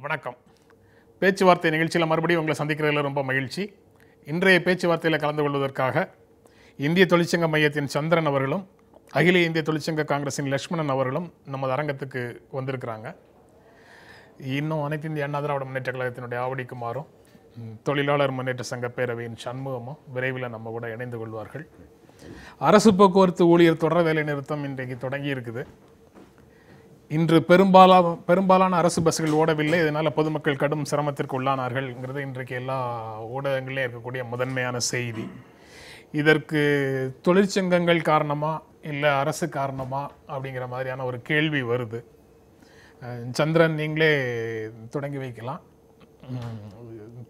வணக்கம். பேச்சுவார்த்தை நிகழ்ச்சியில் மறுபடியும் உங்களை சந்திக்கிறதுல ரொம்ப மகிழ்ச்சி. இன்றைய பேச்சுவார்த்தையில் கலந்து கொள்வதற்காக இந்திய தொழிற்சங்க மையத்தின் சந்திரன் அவர்களும் அகில இந்திய தொழிற்சங்க காங்கிரஸின் லட்சுமணன் அவர்களும் நமது அரங்கத்துக்கு வந்திருக்கிறாங்க. இன்னும் அனைத்து இந்திய அண்ணா திராவிட முன்னேற்ற கழகத்தினுடைய ஆவடிக்குமாறும் தொழிலாளர் முன்னேற்ற சங்க பேரவையின் சண்முகமும் விரைவில் நம்ம கூட இணைந்து கொள்வார்கள். அரசு போக்குவரத்து ஊழியர் தொடர் வேலை நிறுத்தம் இன்றைக்கு தொடங்கி இருக்குது. இன்று பெரும்பாலான அரசு பஸ்கள் ஓடவில்லை. இதனால் பொதுமக்கள் கடும் சிரமத்திற்கு உள்ளானார்கள்ங்கிறது இன்றைக்கு எல்லா ஊடகங்களிலும் இருக்கக்கூடிய முதன்மையான செய்தி. இதற்கு தொழிற்சங்கங்கள் காரணமா இல்லை அரசு காரணமா அப்படிங்கிற மாதிரியான ஒரு கேள்வி வருது. சந்திரன், நீங்களே தொடங்கி வைக்கலாம்.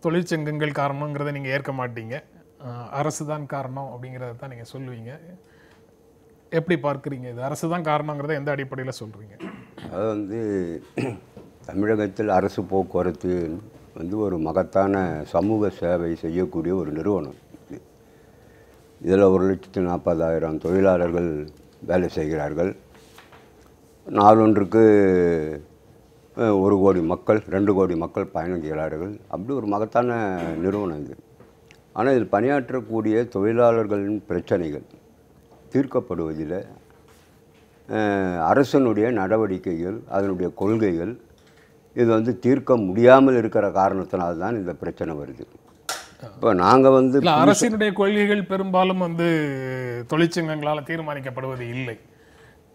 தொழிற்சங்கங்கள் காரணங்கிறத நீங்கள் ஏற்க மாட்டீங்க, அரசு தான் காரணம் அப்படிங்கிறத தான் நீங்கள் சொல்லுவீங்க. எப்படி பார்க்குறீங்க? இது அரசு தான் காரணங்கிறத எந்த அடிப்படையில் சொல்கிறீங்க? அது தமிழகத்தில் அரசு போக்குவரத்து ஒரு மகத்தான சமூக சேவை செய்யக்கூடிய ஒரு நிறுவனம். இதில் 1,40,000 தொழிலாளர்கள் வேலை செய்கிறார்கள். நாளொன்றுக்கு 1 கோடி மக்கள் 2 கோடி மக்கள் பயணிக்கிறார்கள். அப்படி ஒரு மகத்தான நிறுவனம் இது. ஆனால் இதில் பணியாற்றக்கூடிய தொழிலாளர்களின் பிரச்சனைகள் தீர்க்கப்படுவதில் அரசனுடைய நடவடிக்கைகள், அதனுடைய கொள்கைகள் இது தீர்க்க முடியாமல் இருக்கிற காரணத்தினால்தான் இந்த பிரச்சனை வருது. இப்போ நாங்கள் அரசினுடைய கொள்கைகள் பெரும்பாலும் தொழிற்சங்கங்களால் தீர்மானிக்கப்படுவது இல்லை.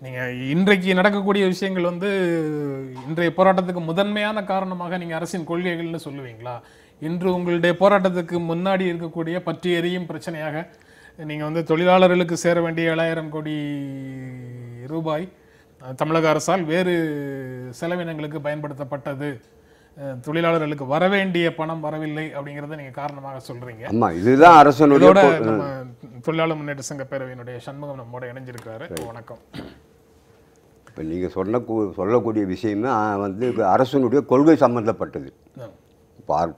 நீங்கள் இன்றைக்கு நடக்கக்கூடிய விஷயங்கள் இன்றைய போராட்டத்துக்கு முதன்மையான காரணமாக நீங்கள் அரசின் கொள்கைகள்னு சொல்லுவீங்களா? இன்று உங்களுடைய போராட்டத்துக்கு முன்னாடி இருக்கக்கூடிய பற்றி எரியும் பிரச்சனையாக நீங்கள் தொழிலாளர்களுக்கு சேர வேண்டிய 7,000 கோடி ரூபாய் தமிழக அரசால் வேறு செலவினங்களுக்கு பயன்படுத்தப்பட்டது, தொழிலாளர்களுக்கு வரவேண்டிய பணம் வரவில்லை அப்படிங்கிறத நீங்கள் காரணமாக சொல்கிறீங்க. இதுதான் அரசனுடைய நம்ம தொழிலாளர் முன்னேற்ற சங்க பேரவையினுடைய சண்முகம் நம்மோட இணைஞ்சிருக்கிறாரு. வணக்கம். இப்போ நீங்கள் சொல்லக்கூடிய விஷயமே அரசனுடைய கொள்கை சம்பந்தப்பட்டது.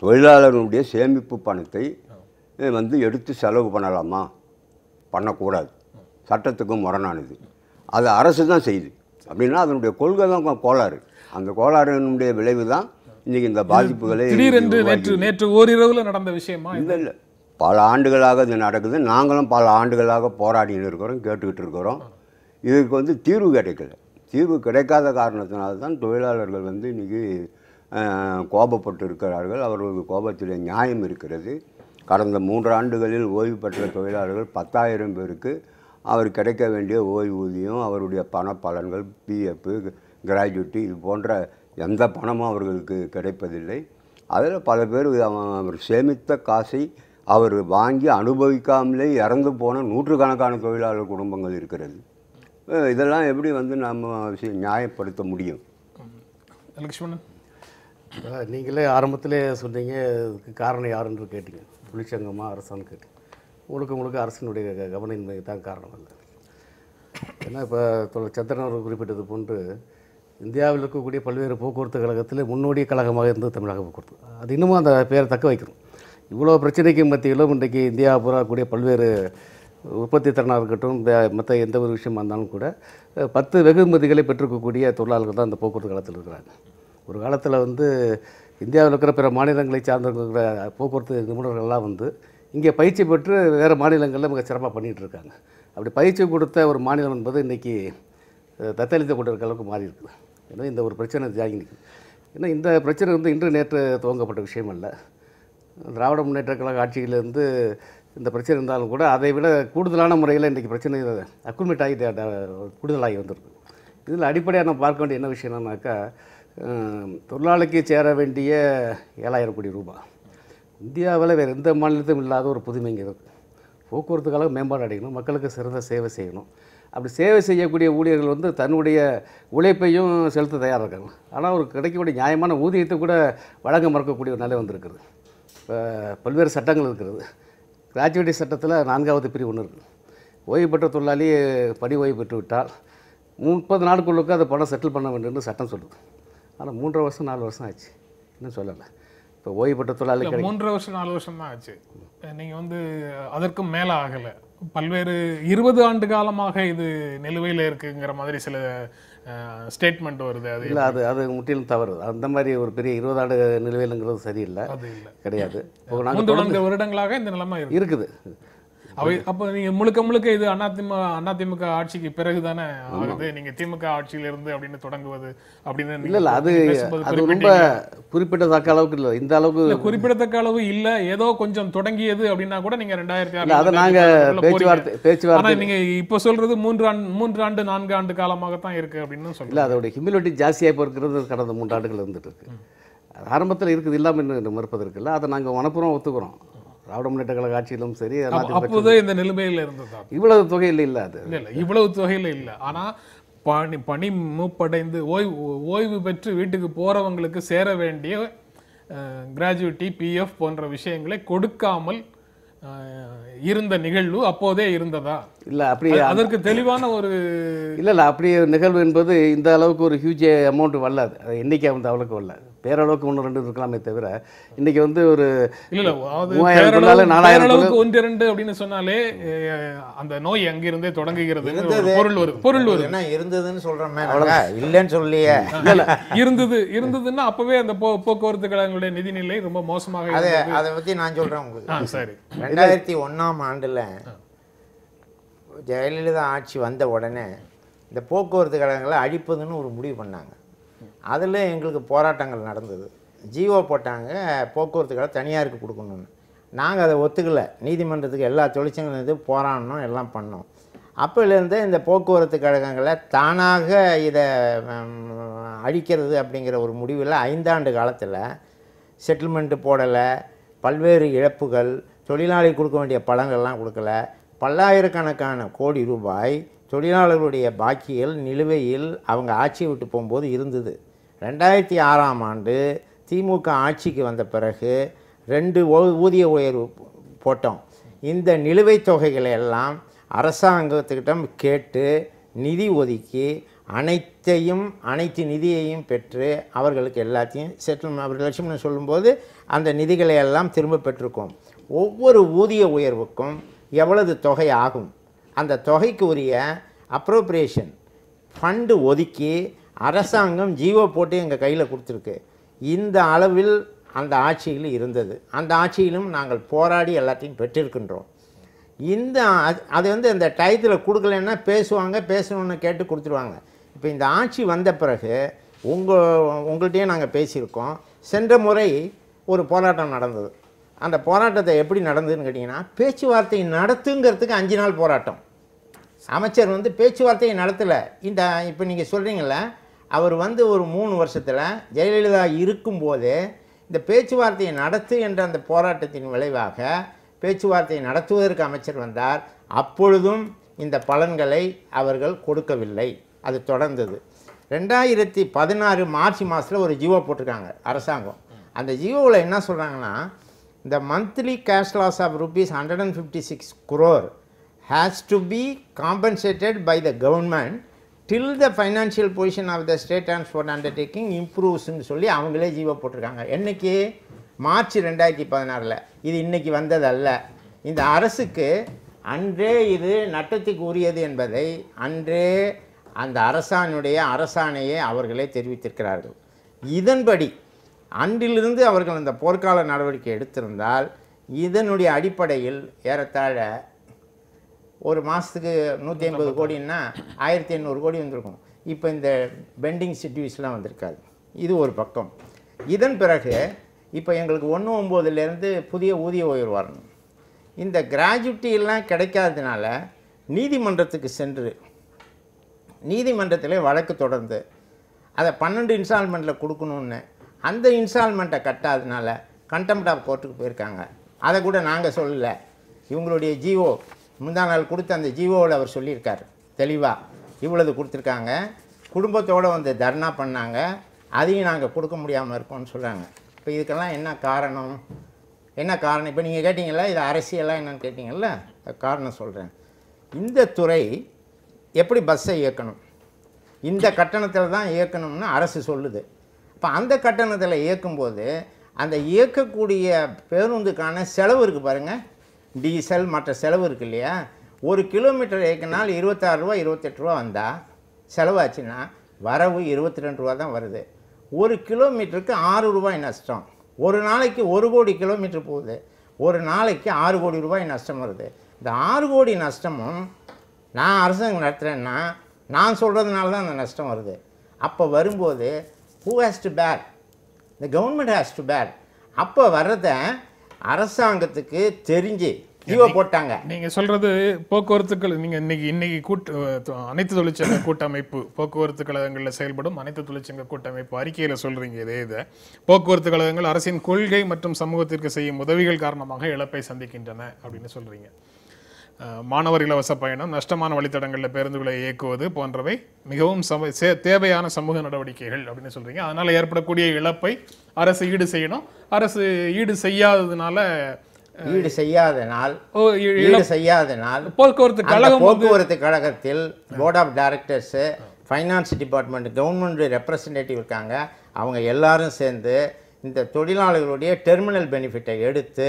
தொழிலாளர்களுடைய சேமிப்பு பணத்தை எடுத்து செலவு பண்ணலாமா? பண்ணக்கூடாது, சட்டத்துக்கு முரணானது. அது அரசு தான் செய்யுது. அப்படின்னா அதனுடைய கொள்கை தான் கோளாறு. அந்த கோளாறினுடைய விளைவு தான் இன்றைக்கி இந்த பாதிப்புகளை நேற்று ஓரிரவில் நடந்த விஷயமா? இல்லை, பல ஆண்டுகளாக இது நடக்குது. நாங்களும் பல ஆண்டுகளாக போராடின்னு இருக்கிறோம், கேட்டுக்கிட்டு இருக்கிறோம். இதுக்கு தீர்வு கிடைக்கல. தீர்வு கிடைக்காத காரணத்தினால தான் தொழிலாளர்கள் இன்றைக்கி கோபப்பட்டு இருக்கிறார்கள். அவர்களுக்கு கோபத்தில் நியாயம் இருக்கிறது. கடந்த 3 ஆண்டுகளில் ஓய்வு பெற்ற தொழிலாளர்கள் 10,000 பேருக்கு அவர் கிடைக்க வேண்டிய ஓய்வூதியம், அவருடைய பண பலன்கள், பிஎஃப், கிராஜுவிட்டி, இது போன்ற எந்த பணமும் அவர்களுக்கு கிடைப்பதில்லை. அதில் பல பேர் அவர் சேமித்த காசை அவர் வாங்கி அனுபவிக்காமலே இறந்து போன நூற்றுக்கணக்கான தொழிலாளர் குடும்பங்கள் இருக்கிறது. இதெல்லாம் எப்படி நம்ம நியாயப்படுத்த முடியும்? லட்சுமணன், நீங்களே ஆரம்பத்திலே சொன்னீங்க, இதுக்கு காரணம் யாருன்னு கேட்டீங்க. தொழிற்சங்கமாக அரசான்னு கேட்டீங்க. முழுக்க அரசினுடைய கவனமின்மை தான் காரணம் இல்லை. ஏன்னா இப்போ சந்திரன் அவர்கள் குறிப்பிட்டது போன்று இந்தியாவில் இருக்கக்கூடிய பல்வேறு போக்குவரத்து கழகத்தில் முன்னோடிய கழகமாக இருந்தது தமிழக போக்குவரத்து. அது இன்னமும் அந்த பேரை தக்க வைக்கணும். இவ்வளோ பிரச்சனைக்கு மத்தியிலும் இன்றைக்கு இந்தியா கூடிய பல்வேறு உற்பத்தி திறனாக இருக்கட்டும், மற்ற எந்த ஒரு விஷயமா இருந்தாலும் கூட 10 வெகுமதிகளை பெற்றிருக்கக்கூடிய தொழிலாளர்கள் தான் இந்த போக்குவரத்து காலத்தில் இருக்கிறாங்க. ஒரு காலத்தில் இந்தியாவில் இருக்கிற பிற மாநிலங்களை சார்ந்திருக்கிற போக்குவரத்து நிபுணர்கள்லாம் இங்கே பயிற்சி பெற்று வேறு மாநிலங்களில் மிக சிறப்பாக பண்ணிகிட்டு இருக்காங்க. அப்படி பயிற்சி கொடுத்த ஒரு மாநிலம் என்பது இன்றைக்கி தத்தளித்த கொண்டிருக்க அளவுக்கு மாறி இருக்குது. ஏன்னா இந்த ஒரு பிரச்சனை ஜாகி நிற்குது. ஏன்னா இந்த பிரச்சனை இன்று நேற்று துவங்கப்பட்ட விஷயம் அல்ல. திராவிட முன்னேற்ற கழக ஆட்சியிலிருந்து இந்த பிரச்சனை இருந்தாலும் கூட அதை விட கூடுதலான முறையில் இன்றைக்கி பிரச்சனை அக்குமிட் ஆகி கூடுதலாகி வந்திருக்கு. இதில் அடிப்படையாக நம்ம பார்க்க வேண்டிய என்ன விஷயம் என்னன்னாக்கா, தொழிலாளிக்கு சேர வேண்டிய 7,000 கோடி ரூபாய் இந்தியாவில் வேறு எந்த மாநிலத்திலும் இல்லாத ஒரு புதுமை இங்கே இருக்குது. போக்குவரத்துக்காக மேம்பாடு அடையணும், மக்களுக்கு சிறந்த சேவை செய்யணும். அப்படி சேவை செய்யக்கூடிய ஊழியர்கள் தன்னுடைய உழைப்பையும் செலுத்த தயாராக இருக்காங்க. ஆனால் ஒரு கிடைக்கக்கூடிய நியாயமான ஊதியத்தை கூட வழங்க மறுக்கக்கூடிய ஒரு நிலை வந்திருக்குது. இப்போ பல்வேறு சட்டங்கள் இருக்கிறது. கிராஜுவிட்டி சட்டத்தில் 4வது பிரிவு ஒன்று இருக்குது. ஓய்வு பெற்ற தொழிலாளி பணி ஓய்வு பெற்று விட்டால் 30 நாளுக்குள்ளுக்கு அதை பணம் செட்டில் பண்ண வேண்டும்னு சட்டம் சொல்லுது. ஆனால் 3 வருஷம் 4 வருஷம் ஆச்சு, இன்னும் சொல்லலை. இப்போ ஓய்வு பெற்ற தொழிலாளி 3 வருஷம் 4 வருஷம் தான் ஆச்சு. நீங்கள் அதற்கும் மேலே ஆகலை. பல்வேறு 20 ஆண்டு காலமாக இது நிலுவையில் இருக்குங்கிற மாதிரி சில ஸ்டேட்மெண்ட் வருது. அது இல்லை, அது முற்றிலும் தவறு. அந்த மாதிரி ஒரு பெரிய 20 ஆண்டு நிலுவையிலுங்கிறது சரியில்லை, அது இல்லை. கிடையாது. இப்போ 3-4 வருடங்களாக இந்த நிலைமை இருக்குது. அவை அப்போ நீங்க முழுக்க இது அதிமுக ஆட்சிக்கு பிறகு தானே ஆகுது. நீங்க திமுக ஆட்சியில இருந்து அப்படின்னு தொடங்குவது அப்படின்னு இல்லை, அது ரொம்ப குறிப்பிடத்தக்க அளவுக்கு இல்லை. இந்த அளவுக்கு குறிப்பிடத்தக்க அளவு இல்ல, ஏதோ கொஞ்சம் தொடங்கியது அப்படின்னா கூட நீங்க 2006 அதை நாங்கள் பேச்சுவார்த்தை நீங்க இப்ப சொல்றது 3 ஆண்டு 4 ஆண்டு காலமாகத்தான் இருக்கு அப்படின்னு சொல்லல. இல்லை, அதோடைய ஹியூமிலிட்டி ஜாஸ்தியாக இருக்கிறது கடந்த 3 ஆண்டுகள் இருந்துட்டு இருக்கு. ஆரம்பத்தில் இருக்குது, இல்லாமல் இன்னும் மறுப்பதற்கு இல்லை. அதை நாங்கள் மனப்பூர்வம் ஒத்துக்கிறோம். திராவிட முன்னேற்ற கழக ஆட்சியிலும் சரி, அப்போதே இந்த நிலைமையில் இருந்ததா? இவ்வளவு தொகையில் இல்லை, அது இல்லை, இவ்வளவு தொகையில் இல்லை. ஆனா பணி மூப்படைந்து ஓய்வு பெற்று வீட்டுக்கு போறவங்களுக்கு சேர வேண்டிய கிராஜுவிட்டி, பிஎஃப் போன்ற விஷயங்களை கொடுக்காமல் இருந்த நிகழ்வு அப்போதே இருந்ததா? இல்லை, அப்படி அதற்கு தெளிவான ஒரு இல்லை, அப்படி நிகழ்வு என்பது இந்த அளவுக்கு ஒரு ஹியூஜ் அமௌண்ட் வரலாது. அது எண்ணிக்கை வந்து அவ்வளோக்கு வரல. பேரளவுக்கு 1-2 இருக்கலாமே தவிர இன்னைக்கு வந்து ஒரு இல்ல 4000 1-2 அப்படின்னு சொன்னாலே அந்த நோய் அங்கிருந்தே தொடங்குகிறது. பொருள் வருது என்ன இருந்ததுன்னு சொல்றோமே, இல்லைன்னு சொல்லியே. இருந்ததுன்னா அப்பவே அந்த போக்குவரத்து கழகங்களுடைய நிதிநிலை ரொம்ப மோசமாக. அதை பத்தி நான் சொல்றேன் உங்களுக்கு. சரி, 2001ஆம் ஆண்டுல ஜெயலலிதா ஆட்சி வந்த உடனே இந்த போக்குவரத்து கழகங்களை அழிப்பதுன்னு ஒரு முடிவு பண்ணாங்க. அதில் எங்களுக்கு போராட்டங்கள் நடந்தது. ஜிஓ போட்டாங்க, போக்குவரத்து கழகம் தனியாருக்கு கொடுக்கணும்னு. நாங்கள் அதை ஒத்துக்கலை. நீதிமன்றத்துக்கு எல்லா தொழிற்சங்களும் இது போராடணும், எல்லாம் பண்ணோம். அப்போலேருந்தே இந்த போக்குவரத்து கழகங்களை தானாக இதை அழிக்கிறது அப்படிங்கிற ஒரு முடிவில் 5 ஆண்டு காலத்தில் செட்டில்மெண்ட்டு போடலை, பல்வேறு இழப்புகள், தொழிலாளி கொடுக்க வேண்டிய பலன்கள்லாம் கொடுக்கல, பல்லாயிரக்கணக்கான கோடி ரூபாய் தொழிலாளர்களுடைய பாக்கிகள் நிலுவையில் அவங்க ஆட்சியை விட்டு போகும்போது இருந்தது. 2006ஆம் ஆண்டு திமுக ஆட்சிக்கு வந்த பிறகு 2 ஊதிய உயர்வு போட்டோம். இந்த நிலுவைத் தொகைகளை எல்லாம் அரசாங்கத்துக்கிட்ட கேட்டு நிதி ஒதுக்கி அனைத்து நிதியையும் பெற்று அவர்களுக்கு எல்லாத்தையும் செட்டில்மெண்ட் லட்சுமணன் சொல்லும்போது அந்த நிதிகளை எல்லாம் திரும்ப பெற்றிருக்கோம். ஒவ்வொரு ஊதிய உயர்வுக்கும் எவ்வளவு தொகை ஆகும், அந்த தொகைக்கு உரிய அப்ரோப்ரியேஷன் ஃபண்டு ஒதுக்கி அரசாங்கம் ஜிஓ போட்டு எங்கள் கையில் கொடுத்துருக்கு. இந்த அளவில் அந்த ஆட்சியில் இருந்தது. அந்த ஆட்சியிலும் நாங்கள் போராடி எல்லாத்தையும் பெற்றிருக்கின்றோம். அது வந்து இந்த டயத்தில் கொடுக்கலன்னா பேசணுன்னு கேட்டு கொடுத்துருவாங்க. இப்போ இந்த ஆட்சி வந்த பிறகு உங்கள்கிட்டயே நாங்கள் பேசியிருக்கோம். சென்ற முறை ஒரு போராட்டம் நடந்தது. அந்த போராட்டத்தை எப்படி நடந்ததுன்னு கேட்டிங்கன்னா, பேச்சுவார்த்தை நடத்துங்கிறதுக்கு 5 நாள் போராட்டம். அமைச்சர் வந்து பேச்சுவார்த்தையை நடத்தலை. இப்போ நீங்கள் சொல்கிறீங்கள, அவர் வந்து ஒரு 3 வருஷத்தில் ஜெயலலிதா இருக்கும்போதே இந்த பேச்சுவார்த்தையை நடத்து என்ற அந்த போராட்டத்தின் விளைவாக பேச்சுவார்த்தையை நடத்துவதற்கு அமைச்சர் வந்தார். அப்பொழுதும் இந்த பலன்களை அவர்கள் கொடுக்கவில்லை. அது தொடர்ந்தது. 2016 மார்ச் மாதத்தில் ஒரு ஜிஓ போட்டிருக்காங்க அரசாங்கம். அந்த ஜிஓவில் என்ன சொல்கிறாங்கன்னா, the monthly cash loss of rupees 156 crore has to be compensated by the government till the financial position of the state transport undertaking improves ன்னு சொல்லி அவங்களே ஜீவோ போட்டிருக்காங்க. என்னைக்கு? மார்ச் 2016. இது இன்னைக்கு வந்ததல்ல. இந்த அரசுக்கு அன்றே இது நட்டத்துக்கு உரியது என்பதை அன்றே அந்த அரசாணையை அவர்களே தெரிவித்திருக்கிறார்கள். இதன்படி அன்றிலிருந்து அவர்கள் அந்த போர்க்கால நடவடிக்கை எடுத்திருந்தால் இதனுடைய அடிப்படையில் ஏறத்தாழ ஒரு மாதத்துக்கு 150 கோடின்னா 1800 கோடி வந்திருக்கும். இப்போ இந்த பெண்டிங் சிட்யூஸ்லாம் வந்திருக்காது. இது ஒரு பக்கம். இதன் பிறகு இப்போ எங்களுக்கு 1/9 புதிய ஊதிய உயர்வு வரணும். இந்த கிராஜுவிட்டியெல்லாம் கிடைக்காததுனால நீதிமன்றத்துக்கு சென்று நீதிமன்றத்தில் வழக்கு தொடர்ந்து அதை 12 இன்ஸ்டால்மெண்ட்டில் கொடுக்கணுன்னு அந்த இன்ஸ்டால்மெண்ட்டை கட்டாததுனால கண்டெம்ப்ட் ஆஃப் கோர்ட்டுக்கு போயிருக்காங்க. அதை கூட நாங்கள் சொல்லலை. இவங்களுடைய ஜிஓ முந்தா நாள் கொடுத்த அந்த ஜிஓவில் அவர் சொல்லியிருக்கார் தெளிவாக, இவ்வளவு கொடுத்துருக்காங்க, குடும்பத்தோடு வந்து தர்ணா பண்ணாங்க, அதையும் நாங்கள் கொடுக்க முடியாமல் இருக்கோம்னு சொல்கிறாங்க. இப்போ இதுக்கெல்லாம் என்ன காரணம்? இப்போ நீங்கள் கேட்டிங்களா இது அரசியலாக என்னன்னு கேட்டிங்கல்ல, காரணம் சொல்கிறேன். இந்த துறை எப்படி பஸ்ஸை இயக்கணும், இந்த கட்டணத்தில் தான் இயக்கணும்னு அரசு சொல்லுது. இப்போ அந்த கட்டணத்தில் இயக்கும்போது அந்த இயக்கக்கூடிய பேருந்துக்கான செலவு இருக்குது பாருங்கள், டீசல் மற்ற செலவு இருக்குது இல்லையா, ஒரு கிலோமீட்டர் ஏக்கினால் 26 ரூபா 28 ரூபா வந்தால் செலவாச்சுன்னா வரவு 22 ரூபா தான் வருது. ஒரு கிலோமீட்டருக்கு 6 ரூபாய் நஷ்டம். ஒரு நாளைக்கு 1 கோடி கிலோமீட்டர் போகுது, ஒரு நாளைக்கு 6 கோடி ரூபாய் நஷ்டம் வருது. இந்த 6 கோடி நஷ்டமும் நான் அரசாங்கம் நடத்துகிறேன்னா நான் சொல்கிறதுனால தான் அந்த நஷ்டம் வருது. அப்போ வரும்போது who has to bear? The government has to bear. அப்போ வர்றத அரசாங்கத்துக்கு தெரிஞ்சு ஜீவோ போட்டாங்க. நீங்க சொல்றது போக்குவரத்துக்கள், நீங்க இன்னைக்கு அனைத்து தொழிற்சங்க கூட்டமைப்பு போக்குவரத்து கழகங்களில் செயல்படும் அனைத்து தொழிற்சங்க கூட்டமைப்பு அறிக்கையில சொல்றீங்க இதை போக்குவரத்து கழகங்கள் அரசின் கொள்கை மற்றும் சமூகத்திற்கு செய்யும் உதவிகள் காரணமாக இழப்பை சந்திக்கின்றன அப்படின்னு சொல்றீங்க. மாணவர் இலவச பயணம், நஷ்டமான வழித்தடங்களில் பேருந்துகளை இயக்குவது போன்றவை மிகவும் தேவையான சமூக நடவடிக்கைகள் அப்படின்னு சொல்றீங்க. அதனால ஏற்படக்கூடிய இழப்பை அரசு ஈடு செய்யணும். அரசு ஈடு செய்யாததுனால போக்குவரத்து கழகத்தில் board of directors, finance department, government representative இருக்காங்க. அவங்க எல்லாரும் சேர்ந்து இந்த தொழிலாளர்களுடைய டெர்மினல் பெனிஃபிட்டை எடுத்து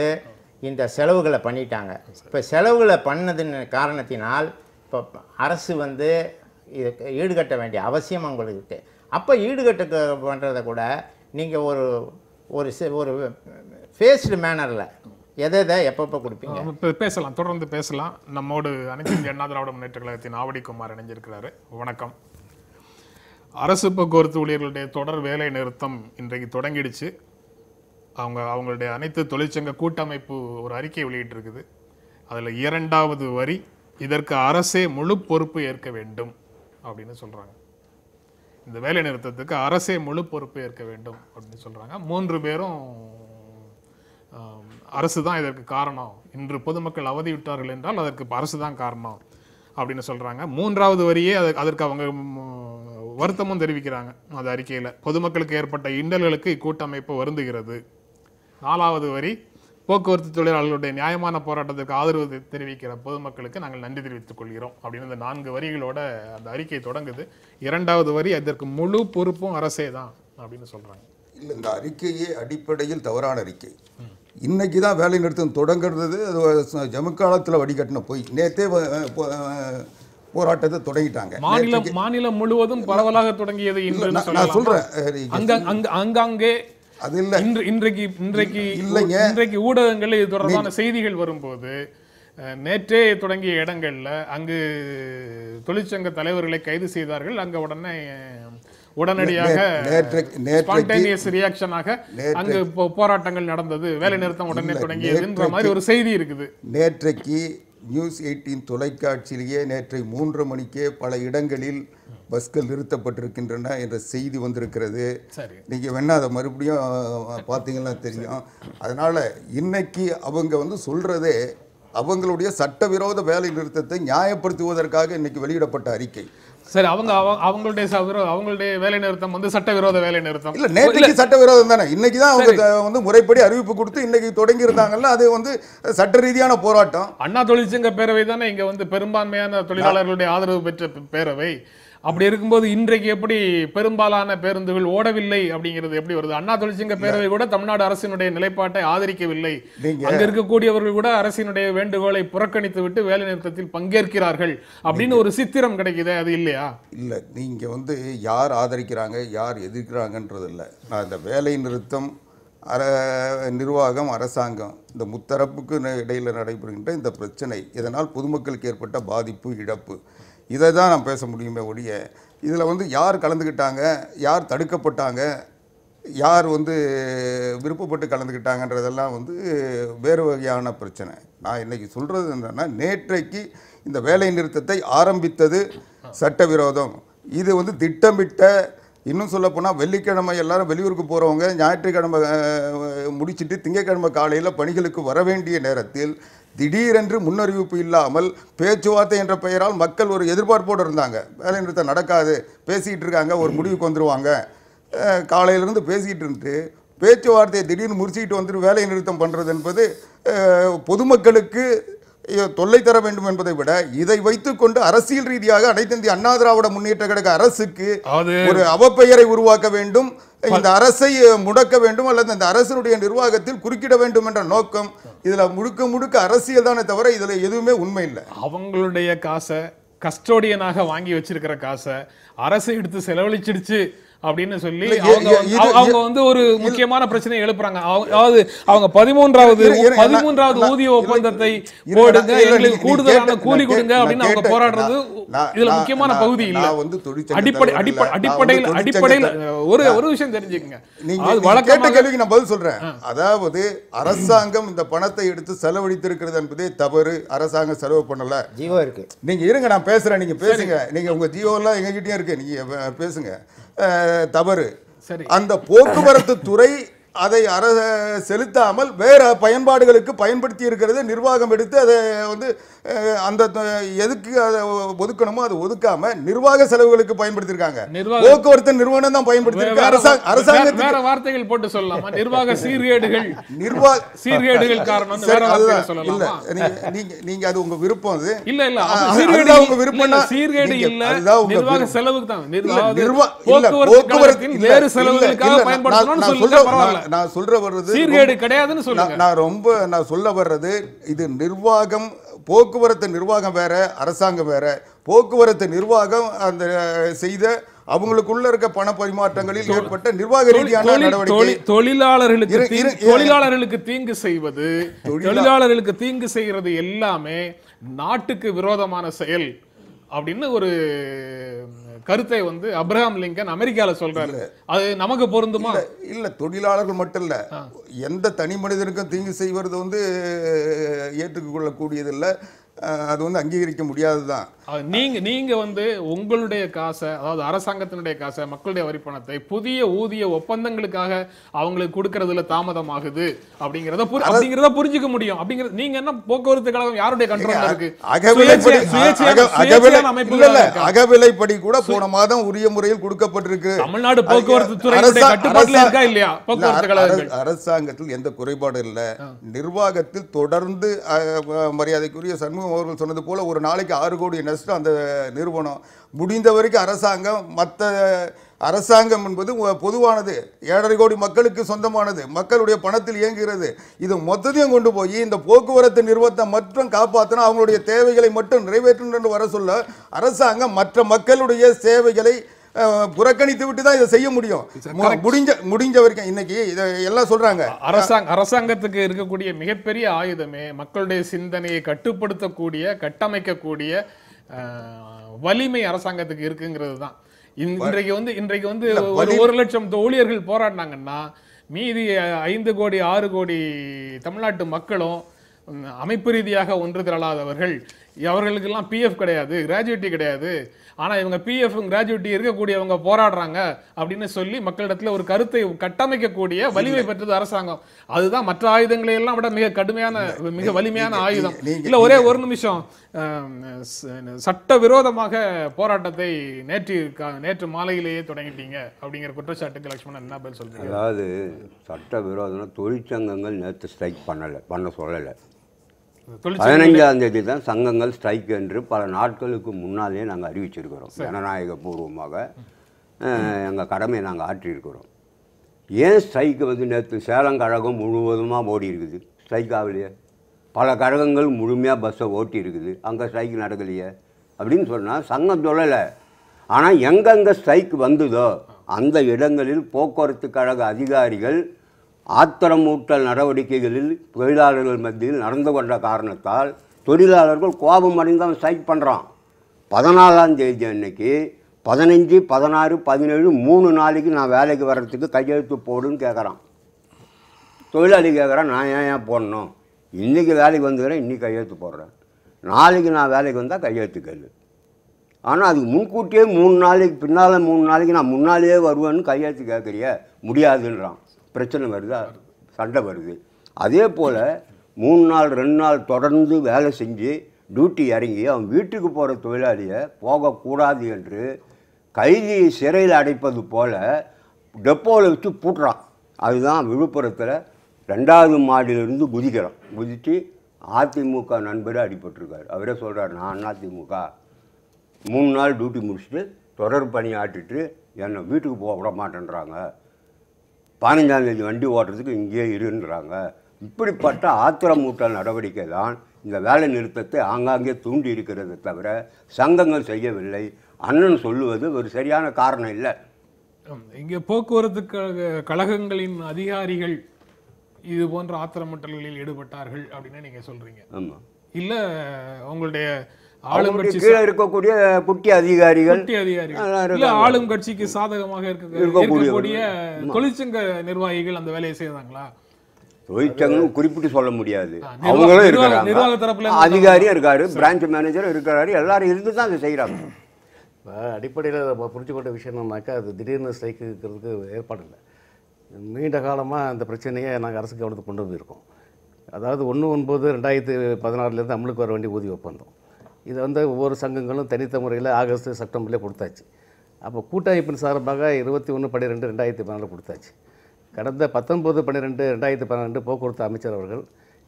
இந்த செலவுகளை பண்ணிட்டாங்க. இப்போ செலவுகளை பண்ணதின் காரணத்தினால் இப்போ அரசு வந்து இதுக்கு ஈடுகட்ட வேண்டிய அவசியம் அவங்களுக்கு இருக்குது. அப்போ ஈடுகட்ட பண்ணுறதை கூட நீங்கள் ஒரு ஒரு ஃபேஸ்டு மேனரில் எதை எப்பப்போ கொடுப்பீங்க? பேசலாம், தொடர்ந்து பேசலாம். நம்மோடு அனைத்து இந்திய அண்ணா திராவிட முன்னேற்ற கழகத்தின் ஆவடி குமார் இணைஞ்சிருக்கிறாரு. வணக்கம். அரசு போக்குவரத்து ஊழியர்களுடைய தொடர் வேலை நிறுத்தம் இன்றைக்கு தொடங்கிடுச்சு. அவங்களுடைய அனைத்து தொழிற்சங்க கூட்டமைப்பு ஒரு அறிக்கை வெளியிட்டிருக்குது. அதில் 2வது வரி, இதற்கு அரசே முழு பொறுப்பு ஏற்க வேண்டும் அப்படின்னு சொல்கிறாங்க. இந்த வேலை நிறுத்தத்துக்கு அரசே முழு பொறுப்பு ஏற்க வேண்டும் அப்படின்னு சொல்கிறாங்க. 3 பேரும் அரசு தான் இதற்கு காரணம், இன்று பொதுமக்கள் அவதிவிட்டார்கள் என்றால் அதற்கு அரசு தான் காரணம் அப்படின்னு சொல்கிறாங்க. 3வது வரியே அதற்கு அவங்க வருத்தமும் தெரிவிக்கிறாங்க அந்த அறிக்கையில். பொதுமக்களுக்கு ஏற்பட்ட இன்னல்களுக்கு இக்கூட்டமைப்பு வருந்துகிறது. 4வது வரி, போக்குவரத்து தொழிலாளர்களுடைய நியாயமான போராட்டத்திற்கு ஆதரவு தெரிவிக்கிற பொதுமக்களுக்கு நாங்கள் நன்றி தெரிவித்துக் கொள்கிறோம் அப்படின்னு இந்த 4 வரிகளோட அந்த அறிக்கை தொடங்குது. 2வது வரி, அதற்கு முழு பொறுப்பும் அரசே தான் அப்படின்னு சொல்றாங்க. இல்லை, இந்த அறிக்கையே அடிப்படையில் தவறான அறிக்கை. இன்னைக்கு தான் வேலை நிறுத்தம் தொடங்குறது. ஜமுக்காலத்தில் வடிகட்டின போய் நேற்றே போராட்டத்தை தொடங்கிட்டாங்க. மாநிலம் முழுவதும் பரவலாக தொடங்கியது இன்று. நான் சொல்றேன், அங்கங்கே அது இல்லை. இன்றைக்கு ஊடகங்கள் இது தொடர்பான செய்திகள் வரும்போது நேற்றே தொடங்கிய இடங்கள்ல அங்கு தொழிற்சங்க தலைவர்களை கைது செய்தார்கள். அங்க உடனடியாக ரியாக்ஷனாக அங்கு போராட்டங்கள் நடந்தது, வேலை நிறுத்தம் உடனே தொடங்கியதுன்ற மாதிரி ஒரு செய்தி இருக்குது. நேற்றைக்கு நியூஸ் 18 தொலைக்காட்சியிலேயே நேற்றை 3 மணிக்கே பல இடங்களில் பஸ்கள் நிறுத்தப்பட்டிருக்கின்றன என்ற செய்தி வந்திருக்கிறது. நீங்கள் வேணா அதை மறுபடியும் பார்த்தீங்கன்னா தெரியும். அதனால் இன்னைக்கு அவங்க சொல்கிறதே அவங்களுடைய சட்டவிரோத வேலை நிறுத்தத்தை நியாயப்படுத்துவதற்காக இன்னைக்கு வெளியிடப்பட்ட அறிக்கை. சரி, அவங்களுடைய வேலை நிறுத்தம் சட்டவிரோத வேலை நிறுத்தம் இல்ல, நேற்றைக்கு சட்டவிரோதம் தானே. இன்னைக்கு தான் அவங்க முறைப்படி அறிவிப்பு கொடுத்து இன்னைக்கு தொடங்கி இருந்தாங்கல்ல, அது சட்ட ரீதியான போராட்டம். அண்ணா தொழிற்சங்க பேரவை தானே இங்க பெரும்பான்மையான தொழிலாளர்களுடைய ஆதரவு பெற்ற பேரவை. அப்படி இருக்கும்போது இன்றைக்கு எப்படி பெரும்பாலான பேருந்துகள் ஓடவில்லை அப்படிங்கிறது எப்படி வருது? அண்ணா தொழிற்சங்க பேரவை கூட தமிழ்நாடு அரசினுடைய நிலைப்பாட்டை ஆதரிக்கவில்லை. அங்க இருக்கக்கூடியவர்கள் கூட அரசினுடைய வேண்டுகோளை புறக்கணித்து விட்டு வேலை நிறுத்தத்தில் பங்கேற்கிறார்கள் அப்படின்னு ஒரு சித்திரம் கிடைக்குது. அது இல்லையா? இல்ல, நீங்க யார் ஆதரிக்கிறாங்க யார் எதிர்க்கிறாங்கன்றது இல்லை. நான் இந்த வேலை நிறுத்தம், நிர்வாகம், அரசாங்கம், இந்த முத்தரப்புக்கு இடையில் நடைபெறுகின்ற இந்த பிரச்சனை, இதனால் பொதுமக்களுக்கு ஏற்பட்ட பாதிப்பு, இழப்பு, இதை தான் நான் பேச முடியுமே ஒழிய இதில் யார் கலந்துக்கிட்டாங்க, யார் தடுக்கப்பட்டாங்க, யார் விருப்பப்பட்டு கலந்துக்கிட்டாங்கன்றதெல்லாம் வேறு வகையான பிரச்சனை. நான் இன்றைக்கி சொல்கிறது என்னென்னா, நேற்றைக்கு இந்த வேலை நிறுத்தத்தை ஆரம்பித்தது சட்டவிரோதம். இது திட்டமிட்ட, இன்னும் சொல்லப்போனால் வெள்ளிக்கிழமை எல்லாரும் வெளியூருக்கு போகிறவங்க ஞாயிற்றுக்கிழமை முடிச்சுட்டு திங்கட்கிழமை காலையில் பணிகளுக்கு வர வேண்டிய நேரத்தில் திடீரென்று முன்னறிவிப்பு இல்லாமல் பேச்சுவார்த்தை என்ற பெயரால் மக்கள் ஒரு எதிர்பார்ப்போடு இருந்தாங்க. வேலை நிறுத்தம் நடக்காது, பேசிக்கிட்டு இருக்காங்க, ஒரு முடிவுக்கு வந்துடுவாங்க. காலையிலேருந்து பேசிக்கிட்டு இருந்துட்டு பேச்சுவார்த்தையை திடீர்னு முடிச்சுக்கிட்டு வந்துட்டு வேலை நிறுத்தம் பண்ணுறது என்பது பொதுமக்களுக்கு தொல்லை தர வேண்டும் என்பதை விட இதை வைத்துக்கொண்டு அரசியல் ரீதியாக அனைத்து இந்திய அண்ணா திராவிட முன்னேற்ற கழக அரசுக்கு ஒரு அவப்பெயரை உருவாக்க வேண்டும். இந்த அரசை முடக்க வேண்டும் அல்லது இந்த அரசினுடைய நிர்வாகத்தில் குறுக்கிட வேண்டும் என்ற நோக்கம் இதுல முழுக்க முழுக்க அரசியல் தானே தவிர இதுல எதுவுமே உண்மை இல்லை. அவங்களுடைய காசை கஸ்டோடியனாக வாங்கி வச்சிருக்கிற காசை அரசு எடுத்து செலவழிச்சிடுச்சு அப்படின்னு சொல்லி அவங்க வந்து ஒரு முக்கியமான பிரச்சனையை எழுப்புறாங்க. அதாவது அவங்க 13வது ஊதிய ஒப்பந்தத்தை போடுங்க, எங்களுக்கு கூடுதலான கூலி கொடுங்க அப்படின்னு அவங்க போராடுறது இதுல முக்கியமான பகுதி இல்ல. அடிப்படையில் ஒரு விஷயம் தெரிஞ்சுக்கங்க, கேட்ட கேள்விக்கு நான் பதில் சொல்றேன். அதாவது அரசாங்கம் இந்த பணத்தை எடுத்து செலவழித்திருக்கிறது என்பதே தவறு. அரசாங்கம் செலவு பண்ணல. ஜியோ இருக்கு, நீங்க இருங்க, நான் பேசுறேன், நீங்க பேசுங்க. நீங்க உங்க ஜியோ எல்லாம் எங்ககிட்டயும் இருக்கு, நீங்க பேசுங்க. தவறு. அந்த போக்குவரத்து துறை அதை செலுத்தாமல் வேற பயன்பாடுகளுக்கு பயன்படுத்தி இருக்கிறது. நிர்வாகம் எடுத்து அதை வந்து அந்த எதுக்கு அதை ஒதுக்கணுமோ அதை ஒதுக்காம நிர்வாக செலவுகளுக்கு பயன்படுத்திருக்காங்க. போக்குவரத்து நிறுவனம் தான் பயன்படுத்தி அரசாங்கம் வேற வார்த்தைகள் போட்டு சொல்லலாமா? நிர்வாக சீர்கேடுகள் காரணம் இல்ல. நீங்க அது உங்க விருப்பம். அது இல்ல உங்க விருப்பம். சீர்கேடு இல்ல, நிர்வாக செலவுக்கு தான். போக்குவரத்தின் வேறு செலவுகளுக்காக பயன்படுத்தணும்னு சொல்லுங்க, பரவாயில்லை. நான் சொல்ற வர்றது சீர்கேடு கிடையாதுன்னு சொல்லுங்க. நான் சொல்ல வர்றது இது நிர்வாகம், போக்குவரத்து நிர்வாகம் வேற, அரசாங்கம் வேற. போக்குவரத்து நிர்வாகம் அந்த செய்த அவங்களுக்குள்ள இருக்க பண பரிமாற்றங்களில் ஏற்பட்ட நிர்வாக ரீதியான நடவடிக்கை. தொழிலாளர்களுக்கு தீங்கு செய்வது, தொழிலாளர்களுக்கு தீங்கு செய்கிறது எல்லாமே நாட்டுக்கு விரோதமான செயல் அப்படின்னு ஒரு கருத்தை வந்து அப்ரஹாம் லிங்கன் அமெரிக்கால சொல்றாரு. அது நமக்கு பொருந்துமா? இல்ல, தொழிலாளர்கள் மட்டும் இல்ல, எந்த தனி மனிதனுக்கும் தீங்கு செய்வது வந்து ஏற்றுக்கொள்ளக்கூடியது இல்ல. அது வந்து அங்கீகரிக்க முடியாதுதான். நீங்க வந்து உங்களுடைய காசை, அதாவது அரசாங்கத்தினுடைய காசை, மக்களுடைய வரி பணத்தை புதிய ஊதிய ஒப்பந்தங்களுக்காக அவங்களுக்கு கொடுக்கறதுல தாமதமாகுது அப்படிங்கறத புரிஞ்சுக்க முடியும். அப்படிங்கறது நீங்க என்ன, போக்குவரத்து கழகம் யாருடைய கண்ட்ரோல்ல இருக்கு? அகவிலைப்படி கூட போன மாதம் உரிய முறையில் கொடுக்கப்பட்டிருக்கு. தமிழ்நாடு போக்குவரத்து துறையுடைய கட்டுப்பாட்டுல இருக்கா இல்லையா போக்குவரத்து கழகம்? அரசாங்கத்தில் எந்த குறைபாடு இல்ல. நிர்வாகத்தில் தொடர்ந்து மரியாதைக்குரிய சண்முகம் அவர்கள் சொன்னது போல ஒரு நாளைக்கு 6 கோடி நஷ்டம் அந்த நிறுவனம். முடிந்த வரைக்கும் அரசாங்கம் என்பது பொதுவானது, 7.5 கோடி மக்களுக்கு சொந்தமானது, மக்களுடைய பணத்தில் இயங்குகிறது. இது மொத்தத்தையும் கொண்டு போய் இந்த போக்குவரத்து நிறுவனத்தை மட்டும் காப்பாற்றினா அவங்களுடைய தேவைகளை மட்டும் நிறைவேற்றணும் என்று வர சொல்ல அரசாங்கம் மற்ற மக்களுடைய சேவைகளை புறக்கணித்து விட்டு தான் இதை செய்ய முடியும். முடிஞ்ச வரைக்கும் இன்னைக்கு இதை எல்லாம் சொல்றாங்க. அரசாங்கத்துக்கு இருக்கக்கூடிய மிகப்பெரிய ஆயுதமே மக்களுடைய சிந்தனையை கட்டுப்படுத்தக்கூடிய, கட்டமைக்கக்கூடிய வலிமை அரசாங்கத்துக்கு இருக்குங்கிறது தான். இன்றைக்கு வந்து 1 லட்சம் ஊழியர்கள் போராடினாங்கன்னா மீதி 5 கோடி 6 கோடி தமிழ்நாட்டு மக்களும் அமைப்பு ரீதியாக ஒன்று திரளாதவர்கள், அவர்களுக்கெல்லாம் பிஎஃப் கிடையாது, கிராஜுவிட்டி கிடையாது. ஆனா இவங்க பிஎஃப் கிராஜுவிட்டி இருக்கக்கூடியவங்க போராடுறாங்க அப்படின்னு சொல்லி மக்களிடத்துல ஒரு கருத்தை கட்டமைக்கக்கூடிய வலிமை பெற்றது அரசாங்கம். அதுதான் மற்ற ஆயுதங்களை எல்லாம் விட மிக கடுமையான, மிக வலிமையான ஆயுதம். இல்ல, ஒரே ஒரு நிமிஷம். சட்டவிரோதமாக போராட்டத்தை நேற்று மாலையிலேயே தொடங்கிட்டீங்க அப்படிங்கிற குற்றச்சாட்டுக்கு லட்சுமணன் என்ன பதில் சொல்றீங்க? அதாவது சட்டவிரோதம், தொழிற்சங்கங்கள் நேற்று ஸ்ட்ரைக் பண்ண சொல்லலை. 15ஆம் தேதி தான் சங்கங்கள் ஸ்ட்ரைக் என்று பல நாட்களுக்கு முன்னாலே நாங்கள் அறிவிச்சிருக்கிறோம். ஜனநாயக பூர்வமாக எங்கள் கடமையை நாங்கள் ஆற்றியிருக்கிறோம். ஏன் ஸ்ட்ரைக்கு வந்து நேற்று சேலம் கழகம் முழுவதுமாக ஓடி இருக்குது, ஸ்ட்ரைக் ஆகலையே? பல கழகங்கள் முழுமையாக பஸ்ஸை ஓட்டி இருக்குது, அங்கே ஸ்ட்ரைக் நடக்கலையே அப்படின்னு சொன்னால் சங்கம் சொல்லலை. ஆனால் எங்கெங்கே ஸ்ட்ரைக் வந்ததோ அந்த இடங்களில் போக்குவரத்து கழக அதிகாரிகள் ஆத்திரமூட்டல் நடவடிக்கைகளில் தொழிலாளர்கள் மத்தியில் நடந்து கொண்ட காரணத்தால் தொழிலாளர்கள் கோபம் அடைந்து ஸ்ட்ரைக் பண்ணுறான். 14ஆம் தேதி அன்னைக்கு 15, 16, 17 3 நாளைக்கு நான் வேலைக்கு வர்றதுக்கு கையெழுத்து போடுன்னு கேட்குறான். தொழிலாளி கேட்குறான், நான் ஏன் போடணும்? இன்றைக்கி வேலைக்கு வந்துக்கிறேன், இன்றைக்கி கையெழுத்து போடுறேன், நாளைக்கு நான் வேலைக்கு வந்தால் கையெழுத்து கேளு. ஆனால் அதுக்கு முன்கூட்டியே 3 நாளைக்கு பின்னால் 3 நாளைக்கு நான் முன்னாலேயே வருவேன்னு கையெழுத்து கேட்குறிய, முடியாதுன்றான். பிரச்சனை வருதா, சண்டை வருது. அதே போல் 3 நாள் 2 நாள் தொடர்ந்து வேலை செஞ்சு டியூட்டி இறங்கி அவன் வீட்டுக்கு போகிற தொழிலாளியை போகக்கூடாது என்று கைதியை சிறையில் அடைப்பது போல் டெப்போவில் வச்சு பூட்டுறான். அதுதான் விழுப்புரத்தில் 2வது மாடியிலிருந்து குதித்து அதிமுக நண்பரே அடிபட்டிருக்கார். அவரே சொல்கிறார், நான் அதிமுக 3 நாள் டியூட்டி முடிச்சுட்டு தொடர் பணி ஆட்டிட்டு என்னை வீட்டுக்கு போக விட மாட்டேன்றாங்க, 15ஆம் தேதி வண்டி ஓட்டுறதுக்கு இங்கேயே இருன்றாங்க. இப்படிப்பட்ட ஆத்திரமூட்டல் நடவடிக்கை தான் இந்த வேலை நிறுத்தத்தை ஆங்காங்கே தூண்டி இருக்கிறது தவிர சங்கங்கள் செய்யவில்லை. அண்ணன் சொல்லுவது ஒரு சரியான காரணம் இல்லை. இங்கே போக்குவரத்து கழகங்களின் அதிகாரிகள் இது போன்ற ஆத்திரமூட்டல்களில் ஈடுபட்டார்கள் அப்படின்னு நீங்க சொல்றீங்க. ஆமாம். இல்ல உங்களுடைய ஆளுங்கட்சி கீழே இருக்கக்கூடிய குட்டி அதிகாரிகள் இல்ல ஆளும் கட்சிக்கு சாதகமாக இருக்கக்கூடிய தொழிற்சங்க நிர்வாகிகள் அந்த வேலையை செய்தாங்களா? தொழிற்சங்கம் குறிப்பிட்டு சொல்ல முடியாது. அவங்களும் இருக்காங்க, அதிகாரியும் இருக்காரு, பிரான்ச் மேனேஜரும் இருக்கிறாரு, எல்லாரும் இருந்து தான் அதை செய்கிறாங்க. இப்போ அடிப்படையில் நம்ம புரிஞ்சுக்கொண்ட விஷயம் என்னன்னாக்கா, அது திடீர்னு ஸ்ட்ரைக்கு இருக்கிறதுக்கு ஏற்பாடு இல்லை. நீண்ட காலமாக அந்த பிரச்சனையை நாங்கள் அரசு கவனத்துக்கு கொண்டு வந்திருக்கோம். அதாவது 1/9/2016 அமலுக்கு வர வேண்டிய ஊதிய ஒப்பந்தம் இதை வந்து ஒவ்வொரு சங்கங்களும் தனித்த முறையில் ஆகஸ்ட் செப்டம்பர்லேயே கொடுத்தாச்சு. அப்போ கூட்டமைப்பின் சார்பாக 21/12/2014 கொடுத்தாச்சு. கடந்த 19/12/2012 போக்குவரத்து அமைச்சர் அவர்கள்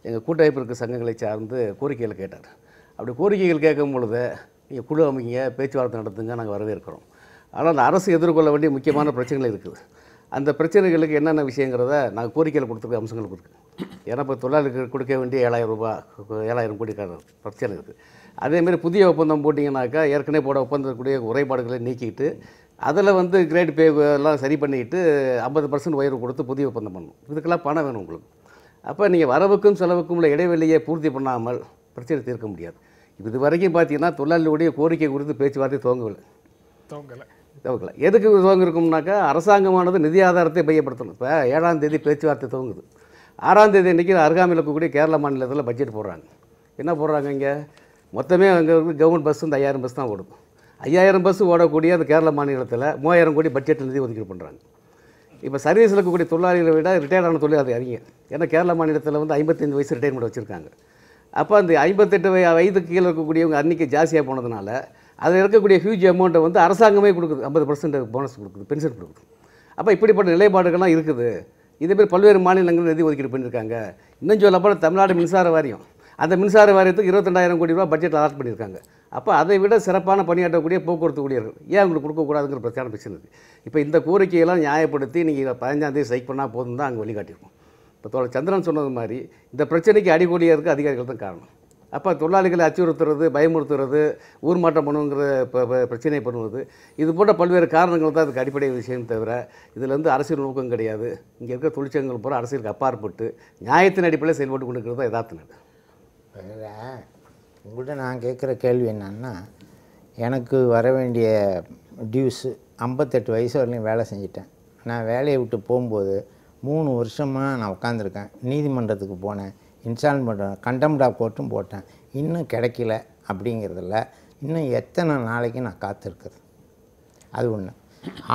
எங்கள் கூட்டமைப்பிற்கு சங்கங்களை சார்ந்து கோரிக்கைகள் கேட்டார். அப்படி கோரிக்கைகள் கேட்கும் பொழுது நீங்கள் குழு அமைங்க, பேச்சுவார்த்தை நடத்துங்க, நாங்கள் வரவேற்கிறோம். ஆனால் அந்த அரசு எதிர்கொள்ள வேண்டிய முக்கியமான பிரச்சனைகள் இருக்குது. அந்த பிரச்சனைகளுக்கு என்னென்ன விஷயங்கிறத நாங்கள் கோரிக்கையில் கொடுத்துருக்க அம்சங்கள் இருக்குது. ஏன்னா இப்போ தொழிலாளர்களுக்கு கொடுக்க வேண்டிய 7,000 ரூபாய் 7,000 கோடி பிரச்சனை இருக்குது. அதேமாதிரி புதிய ஒப்பந்தம் போட்டிங்கனாக்கா ஏற்கனவே போட ஒப்பந்தக்கூடிய குறைபாடுகளை நீக்கிட்டு அதில் வந்து கிரேட் பே எல்லாம் சரி பண்ணிக்கிட்டு 50% உயர்வு கொடுத்து புதிய ஒப்பந்தம் பண்ணணும். இதுக்கெல்லாம் பணம் வேணும் உங்களுக்கு. அப்போ நீங்கள் வரவுக்கும் செலவுக்கும் உள்ள இடைவெளியை பூர்த்தி பண்ணாமல் பிரச்சனை தீர்க்க முடியாது. இது வரைக்கும் பார்த்தீங்கன்னா தொழிலாளியுடைய கோரிக்கை குறித்து பேச்சுவார்த்தை துவங்கலை. எதுக்கு துவங்கிருக்கும்னாக்கா அரசாங்கமானது நிதி ஆதாரத்தை மையப்படுத்தணும். இப்போ 7ஆம் தேதி பேச்சுவார்த்தை துவங்குது. 6ஆம் தேதி அன்றைக்கி அருகாமையில் இருக்கக்கூடிய கேரள மாநிலத்தில் பட்ஜெட் போடுறாங்க. என்ன போடுறாங்க? இங்கே மொத்தமே அங்கே கவர்மெண்ட் பஸ் வந்து 5000 பஸ் தான் ஓடும். 5000 பஸ் ஓடக்கூடிய அந்த கேரள மாநிலத்தில் 3000 கோடி பட்ஜெட் நிதி ஒதுக்கீடு பண்ணுறாங்க. இப்போ சர்வீஸில் இருக்கக்கூடிய தொழிலாளிகளை விட ரிட்டையர்டான தொழிலாளி அதிகம். ஏன்னா கேரள மாநிலத்தில் வந்து 55 வயசு ரிட்டையர்மெண்ட் வச்சுருக்காங்க. அப்போ அந்த 58 வயதுக்கு கீழே இருக்கக்கூடியவங்க அன்றைக்கி ஜாஸ்தியாக போனதுனால அதில் இருக்கக்கூடிய ஹியூஜ் அமௌண்ட்டை வந்து அரசாங்கமே கொடுக்குது. 50% போனஸ் கொடுக்குது, பென்ஷன் கொடுக்குது. அப்போ இப்படிப்பட்ட நிலைப்பாடுகள்லாம் இருக்குது. இதேமாதிரி பல்வேறு மாநிலங்கள் நிதி ஒதுக்கீடு பண்ணியிருக்காங்க. இன்னும் சொல்லப்போனால் தமிழ்நாடு மின்சார வாரியம், அந்த மின்சார வாரியத்துக்கு 22,000 கோடி ரூபா பட்ஜெட் அலாட் பண்ணியிருக்காங்க. அப்போ அதை விட சிறப்பான பணியாற்றக்கூடிய போக்குவரத்து ஊழியர்கள் ஏன் அவங்களுக்கு கொடுக்கக்கூடாதுங்கிற பிரச்சனை இருக்குது. இப்போ இந்த கோரிக்கையெல்லாம் நியாயப்படுத்தி நீங்கள் 15ஆம் தேதி ஸ்ட்ரைக் பண்ணால் போதும் தான் அங்கே வழிகாட்டியிருக்கோம். இப்போ தோழர் சந்திரன் சொன்னது மாதிரி இந்த பிரச்சனைக்கு அடிக்கோடியாக அதிகாரிகள் தான் காரணம். அப்போ தொழிலாளிகளை அச்சுறுத்துறது, பயமுறுத்துறது, ஊர் மாற்றம் பண்ணுங்கிற பிரச்சனை பண்ணுவது, இது போன்ற பல்வேறு காரணங்கள் தான் அதுக்கு அடிப்படை விஷயம் தவிர இதில் வந்து அரசியல் நோக்கம் கிடையாது. இங்கே இருக்க தொழிற்சங்கங்கள் பூரா அரசியலுக்கு அப்பாற்பட்டு நியாயத்தின் அடிப்படையில் செயல்பட்டு கொண்டு இருக்கிறது தான் யதார்த்தம். உங்கள்கிட்ட நான் கேட்குற கேள்வி என்னன்னா, எனக்கு வர வேண்டிய டியூஸு 58 வயசு வரலையும் வேலை செஞ்சிட்டேன். நான் வேலையை விட்டு போகும்போது 3 வருஷமாக நான் உட்காந்துருக்கேன். நீதிமன்றத்துக்கு போனேன், இன்ஸ்டால் பண்ணுறேன், கண்டெம்ட் ஆஃப் கோர்ட்டும் போட்டேன். இன்னும் கிடைக்கல. அப்படிங்கிறதில்ல இன்னும் எத்தனை நாளைக்கு நான் காத்திருக்குறது? அது ஒன்று.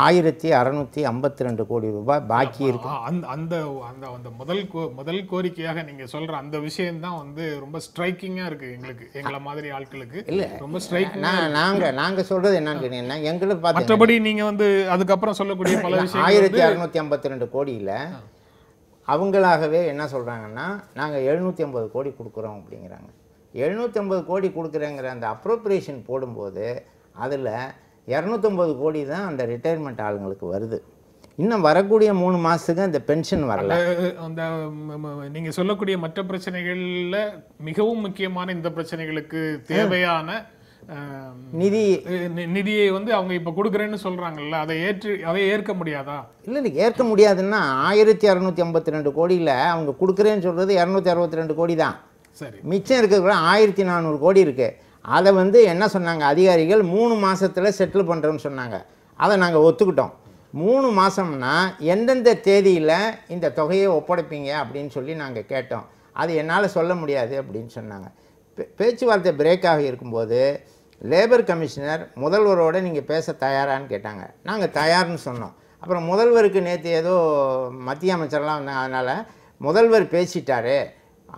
1652 கோடி ரூபாய் பாக்கி இருக்கு. அந்த அந்த அந்த முதல் கோரிக்கையாக நீங்க சொல்ற அந்த விஷயம் தான் வந்து ரொம்ப ஸ்ட்ரைக்கிங்கா இருக்கு எங்களுக்கு, எங்களை மாதிரி ஆட்களுக்கு. இல்லை ரொம்ப ஸ்ட்ரைக்கிங். நாங்கள் சொல்றது என்னன்னு கேட்டீங்கன்னா, எங்களுக்கு பார்த்து மற்றபடி நீங்க வந்து அதுக்கப்புறம் சொல்லக்கூடிய பல விஷயம் 1652 கோடியில் அவங்களாகவே என்ன சொல்கிறாங்கன்னா, நாங்கள் 750 கோடி கொடுக்குறோம் அப்படிங்கிறாங்க. 750 கோடி கொடுக்குறேங்கிற அந்த அப்ரோப்ரியேஷன் போடும்போது அதில் 250 கோடி தான் அந்த ரிட்டையர்மெண்ட் ஆளுங்களுக்கு வருது. இன்னும் வரக்கூடிய 3 மாதத்துக்கு அந்த பென்ஷன் வரல. அந்த நீங்கள் சொல்லக்கூடிய மற்ற பிரச்சனைகளில் மிகவும் முக்கியமான இந்த பிரச்சனைகளுக்கு தேவையான நிதியை வந்து அவங்க இப்போ கொடுக்குறேன்னு சொல்கிறாங்கல்ல, அதை ஏற்க முடியாதா? இல்லை, ஏற்க முடியாதுன்னா 1652 கோடியில் அவங்க கொடுக்குறேன்னு சொல்கிறது 262 கோடி தான். சரி, மிச்சம் இருக்கிற 1400 கோடி இருக்குது. அதை வந்து என்ன சொன்னாங்க அதிகாரிகள், 3 மாதத்தில் செட்டில் பண்ணுறோன்னு சொன்னாங்க. அதை நாங்கள் ஒத்துக்கிட்டோம். 3 மாதம்னா எந்தெந்த தேதியில் இந்த தொகையை ஒப்படைப்பீங்க அப்படின்னு சொல்லி நாங்கள் கேட்டோம். அது என்னால் சொல்ல முடியாது அப்படின்னு சொன்னாங்க. பேச்சுவார்த்தை பிரேக்காக இருக்கும்போது லேபர் கமிஷனர் முதல்வரோடு நீங்கள் பேச தயாரான்னு கேட்டாங்க. நாங்கள் தயார்னு சொன்னோம். அப்புறம் முதல்வருக்கு நேற்று ஏதோ மத்திய அமைச்சர்லாம் வந்தாங்க, அதனால் முதல்வர் பேசிட்டாரு,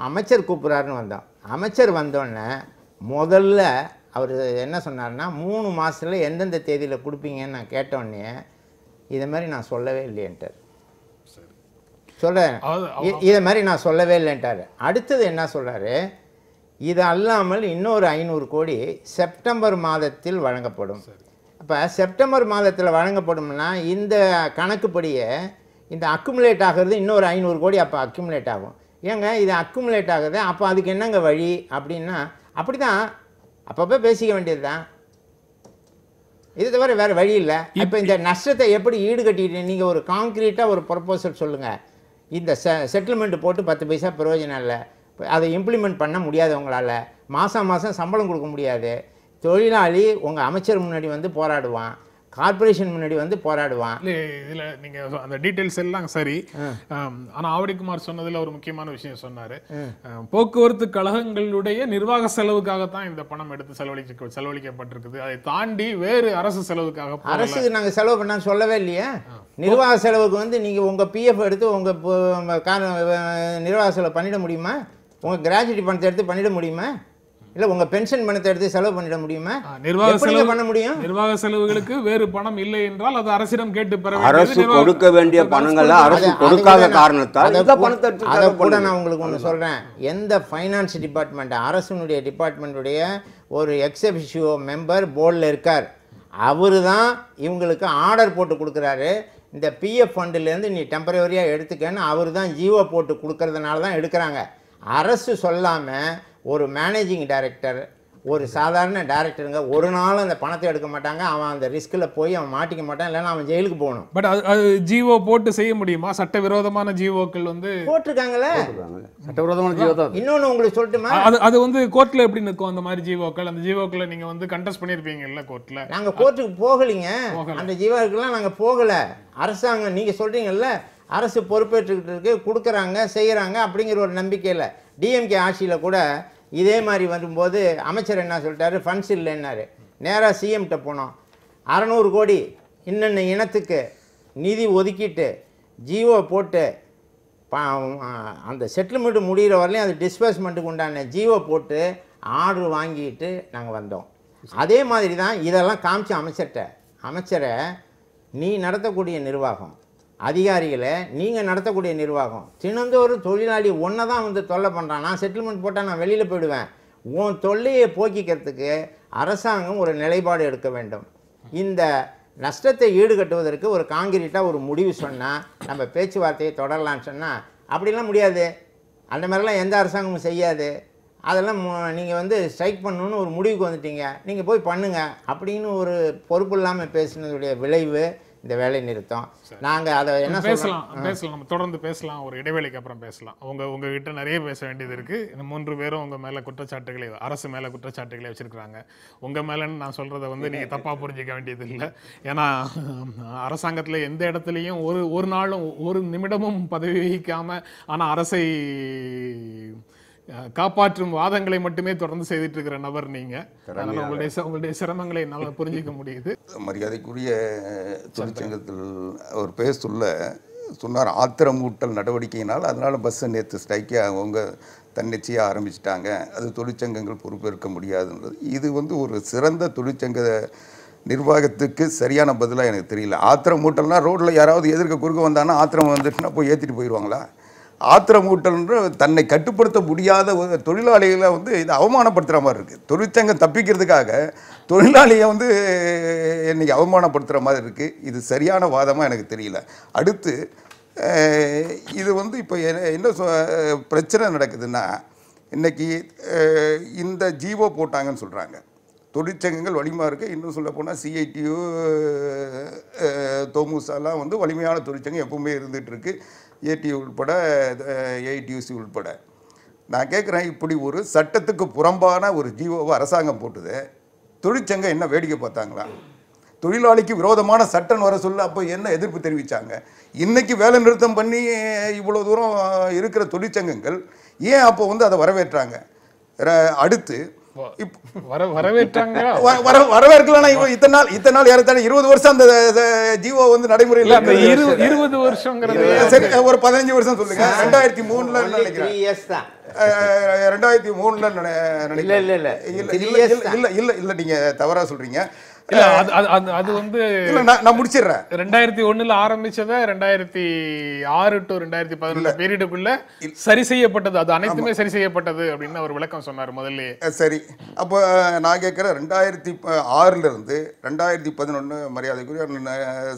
அமைச்சர் கூப்பிட்றாருன்னு வந்தோம். அமைச்சர் வந்தோடனே முதல்ல அவர் என்ன சொன்னார்னா, 3 மாதத்தில் எந்தெந்த தேதியில் கொடுப்பீங்கன்னு நான் கேட்டோடனே இதை மாதிரி நான் சொல்லவே இல்லைன்ட்டார். இதை மாதிரி நான் சொல்லவே இல்லைன்ட்டார். அடுத்தது என்ன சொல்கிறாரு, இது அல்லாமல் இன்னொரு 500 கோடி செப்டம்பர் மாதத்தில் வழங்கப்படும். அப்போ செப்டம்பர் மாதத்தில் வழங்கப்படும்னா இந்த கணக்குப்படியே இந்த அக்குமுலேட் ஆகிறது இன்னொரு 500 கோடி அப்போ அக்குமுலேட் ஆகும். ஏங்க இது அக்குமுலேட் ஆகுது, அப்போ அதுக்கு என்னங்க வழி அப்படின்னா, அப்படி தான் அப்பப்போ பேசிக்க வேண்டியது தான், இது தவிர வேறு வழி இல்லை. இப்போ இந்த நஷ்டத்தை எப்படி ஈடுகட்டிட்டு நீங்கள் ஒரு கான்க்ரீட்டாக ஒரு ப்ரொப்போசல் சொல்லுங்கள். இந்த செட்டில்மெண்ட் போட்டு 10 பைசா பிரயோஜனம் இல்லை, அதை இம்ப்ளிமெண்ட் பண்ண முடியாது, உங்களால் மாதம் மாதம் சம்பளம் கொடுக்க முடியாது. தொழிலாளி உங்கள் அமைச்சர் முன்னாடி வந்து போராடுவான், கார்பரேஷன் முன்னாடி வந்து போராடுவான். இல்லை இதில் நீங்கள் அந்த டீட்டெயில்ஸ் எல்லாம் சரி. ஆனால் ஆவடிக்குமார் சொன்னதில் ஒரு முக்கியமான விஷயம் சொன்னார். போக்குவரத்து கழகங்களுடைய நிர்வாக செலவுக்காகத்தான் இந்த பணம் எடுத்து செலவழிக்கப்பட்டிருக்குது, அதை தாண்டி வேறு அரசு செலவுக்காக அரசுக்கு நாங்கள் செலவு பண்ணான்னு சொல்லவே இல்லையா? நிர்வாக செலவுக்கு வந்து நீங்கள் உங்கள் பிஎஃப் எடுத்து உங்கள் நிர்வாக செலவு பண்ணிட முடியுமா? உங்கள் கிராஜுவிட்டி பணத்தை எடுத்து பண்ணிட முடியுமா? இல்லை உங்கள் பென்ஷன் பணத்தை எடுத்து செலவு பண்ணிட முடியுமா? நிர்வாக செலவு பண்ண முடியும்? நிர்வாக செலவுகளுக்கு வேறு பணம் இல்லை என்றால் அது அரசிடம் கேட்டு பெற அரசு கொடுக்க வேண்டிய பணங்களை அரசு கொடுக்காத காரணத்தால் அதை கூட நான் உங்களுக்கு ஒன்று சொல்கிறேன். எந்த ஃபைனான்ஸ் டிபார்ட்மெண்ட், அரசுனுடைய டிபார்ட்மெண்ட்டுடைய ஒரு எக்ஸிக்யூட்டிவ் மெம்பர் போர்டில் இருக்கார், அவர் தான் இவங்களுக்கு ஆர்டர் போட்டு கொடுக்குறாரு. இந்த பிஎஃப் ஃபண்டிலேருந்து நீ டெம்பரவரியாக எடுத்துக்கன்னு அவர் தான் ஜிஓ போட்டு கொடுக்கறதுனால தான் எடுக்கிறாங்க. அரசு சொல்லாமல் ஒரு மேனேஜிங் டைரக்டர், ஒரு சாதாரண டைரக்டருங்க ஒரு நாள் அந்த பணத்தை எடுக்க மாட்டாங்க. அவன் அந்த ரிஸ்கில் போய் அவன் மாட்டிக்க மாட்டான், இல்லைன்னா அவன் ஜெயிலுக்கு போகணும். பட் அது ஜிஓ போட்டு செய்ய முடியுமா? சட்டவிரோதமான ஜிஓக்கள் வந்து போட்டிருக்காங்களே, சட்டவிரோதமான ஜிஓ தான். இன்னொன்று உங்களுக்கு சொல்லட்டுமா, அது வந்து கோர்ட்டில் எப்படி நிற்கும் அந்த மாதிரி ஜிஓக்கள்? அந்த ஜிஓக்களை நீங்கள் வந்து கண்டெஸ்ட் பண்ணியிருப்பீங்கல்ல கோர்ட்டில்? நாங்கள் கோர்ட்டுக்கு போகலிங்க, அந்த ஜிஓக்கெல்லாம் நாங்கள் போகலை. அரசாங்கம் நீங்கள் சொல்கிறீங்கல்ல, அரசு பொறுப்பேற்றுக்கிட்டு இருக்கு, கொடுக்குறாங்க, செய்கிறாங்க அப்படிங்கிற ஒரு நம்பிக்கையில். டிஎம்கே ஆட்சியில் கூட இதே மாதிரி வரும்போது அமைச்சர் என்ன சொல்லிட்டாரு, ஃபண்ட்ஸ் இல்லைன்னாரு. நேராக சிஎம்கிட்ட போனோம், 600 கோடி இன்னென்ன இனத்துக்கு நிதி ஒதுக்கிட்டு ஜிஓ போட்டு அந்த செட்டில்மெண்ட் முடிகிற வரலையும் அது டிஸ்பர்ஸ்மெண்ட்டுக்கு உண்டான ஜிஓ போட்டு ஆர்டர் வாங்கிட்டு நாங்கள் வந்தோம். அதே மாதிரி தான் இதெல்லாம் காமிச்ச அமைச்சரை நீ நடத்தக்கூடிய நிர்வாகம், அதிகாரிகளை நீங்கள் நடத்தக்கூடிய நிர்வாகம், தினந்தோறும் தொழிலாளி ஒன்றை தான் வந்து தொல்லை பண்ணுறான். நான் செட்டில்மெண்ட் போட்டால் நான் வெளியில் போயிடுவேன். உன் தொல்லையை போக்கிக்கிறதுக்கு அரசாங்கம் ஒரு நிலைப்பாடு எடுக்க வேண்டும். இந்த நஷ்டத்தை ஈடுகட்டுவதற்கு ஒரு காங்கிரீட்டாக ஒரு முடிவு சொன்னால் நம்ம பேச்சுவார்த்தையை தொடரலான்னு சொன்னால் அப்படிலாம் முடியாது. அந்த மாதிரிலாம் எந்த அரசாங்கமும் செய்யாது. அதெல்லாம் நீங்கள் வந்து ஸ்ட்ரைக் பண்ணணுன்னு ஒரு முடிவுக்கு வந்துட்டீங்க, நீங்கள் போய் பண்ணுங்கள் அப்படின்னு ஒரு பொறுப்பு இல்லாமல் பேசினதுடைய விளைவு இந்த வேலை நிறுத்தம். நாங்கள் அதை என்ன பேசலாம், நம்ம தொடர்ந்து பேசலாம், ஒரு இடைவேளைக்கு அப்புறம் பேசலாம். உங்ககிட்ட நிறைய பேச வேண்டியது இருக்குது. இந்த 3 பேரும் உங்கள் மேலே குற்றச்சாட்டுகளை, அரசு மேலே குற்றச்சாட்டுகளை வச்சுருக்கிறாங்க. உங்கள் மேலேன்னு நான் சொல்கிறத வந்து நீங்கள் தப்பாக புரிஞ்சிக்க வேண்டியது இல்லை. ஏன்னா அரசாங்கத்தில் எந்த இடத்துலையும் ஒரு நாளும் ஒரு நிமிடமும் பதவி வகிக்காமல் ஆனால் அரசை காப்பாற்றும் வாதங்களை மட்டுமே தொடர்ந்து செய்துட்டு இருக்கிற நபர் நீங்க. அதனால உங்களுடைய சிரமங்களை என்னால் புரிஞ்சிக்க முடியுது. மரியாதைக்குரிய தொழிற்சங்கத்தில் அவர் சொன்னார், ஆத்திரமூட்டல் நடவடிக்கையினால் அதனால் பஸ்ஸை நேற்று ஸ்ட்ரைக்கே அவங்க தன்னிச்சையாக ஆரம்பிச்சிட்டாங்க, அது தொழிற்சங்கங்கள் பொறுப்பேற்க முடியாதுன்றது. இது வந்து ஒரு சிறந்த தொழிற்சங்க நிர்வாகத்துக்கு சரியான பதிலாக எனக்கு தெரியல. ஆத்திரமூட்டல்னா ரோட்டில் யாராவது எதிர்க்க குறுக்க வந்தாங்கன்னா ஆத்திரம் வந்துட்டுனா போய் ஏற்றிட்டு போயிடுவாங்களா? ஆத்திரமூட்டல்ன்ற தன்னை கட்டுப்படுத்த முடியாத தொழிலாளிகளை வந்து இது அவமானப்படுத்துகிற மாதிரி இருக்குது. தொழிற்சங்கம் தப்பிக்கிறதுக்காக தொழிலாளியை வந்து இன்றைக்கி அவமானப்படுத்துகிற மாதிரி இருக்குது. இது சரியான வாதமாக எனக்கு தெரியல. அடுத்து இது வந்து இப்போ என்ன பிரச்சனை நடக்குதுன்னா, இன்றைக்கி இந்த ஜிஓ போட்டாங்கன்னு சொல்கிறாங்க, தொழிற்சங்கங்கள் வலிமையாக இருக்குது. இன்னும் சொல்ல போனால் சிஐடியு தோமுசாலாம் வந்து வலிமையான தொழிற்சங்கம் எப்பவுமே இருந்துகிட்ருக்கு, ஏடி உள்பட ஏஐடியூசி உள்பட. நான் கேட்குறேன், இப்படி ஒரு சட்டத்துக்கு புறம்பான ஒரு ஜிஓவை அரசாங்கம் போட்டுது, தொழிற்சங்கம் என்ன வேடிக்கை பார்த்தாங்களா? தொழிலாளிக்கு விரோதமான சட்டம் வர சொல்ல அப்போ என்ன எதிர்ப்பு தெரிவித்தாங்க? இன்றைக்கி வேலை நிறுத்தம் பண்ணி இவ்வளோ தூரம் இருக்கிற தொழிற்சங்கங்கள் ஏன் அப்போ வந்து அதை வரவேற்றாங்க? அடுத்து வரவேற்றாங்க, வரவேற்கலாம். இத்தனை நாள் ஏறத்தாழ 20 வருஷம் அந்த ஜிஓ வந்து நடைமுறையில் 20 வருஷங்கிறது சரி, ஒரு 15 வருஷம் சொல்லுங்க. 2003ல நினைக்கிறேன், 2003ல இல்ல நீங்க தவறா சொல்றீங்க. இல்ல அது வந்து இல்ல நான் முடிச்சிடுறேன். 2001 ஆரம்பிச்சத 2006 to 2011 பீரியடுக்குள்ள சரி செய்யப்பட்டது, அது அனைத்துமே சரி செய்யப்பட்டது அப்படின்னு அவர் விளக்கம் சொன்னார் முதல்ல. சரி, அப்போ நான் கேட்குறேன், 2006 இருந்து 2011 மரியாதைக்குரிய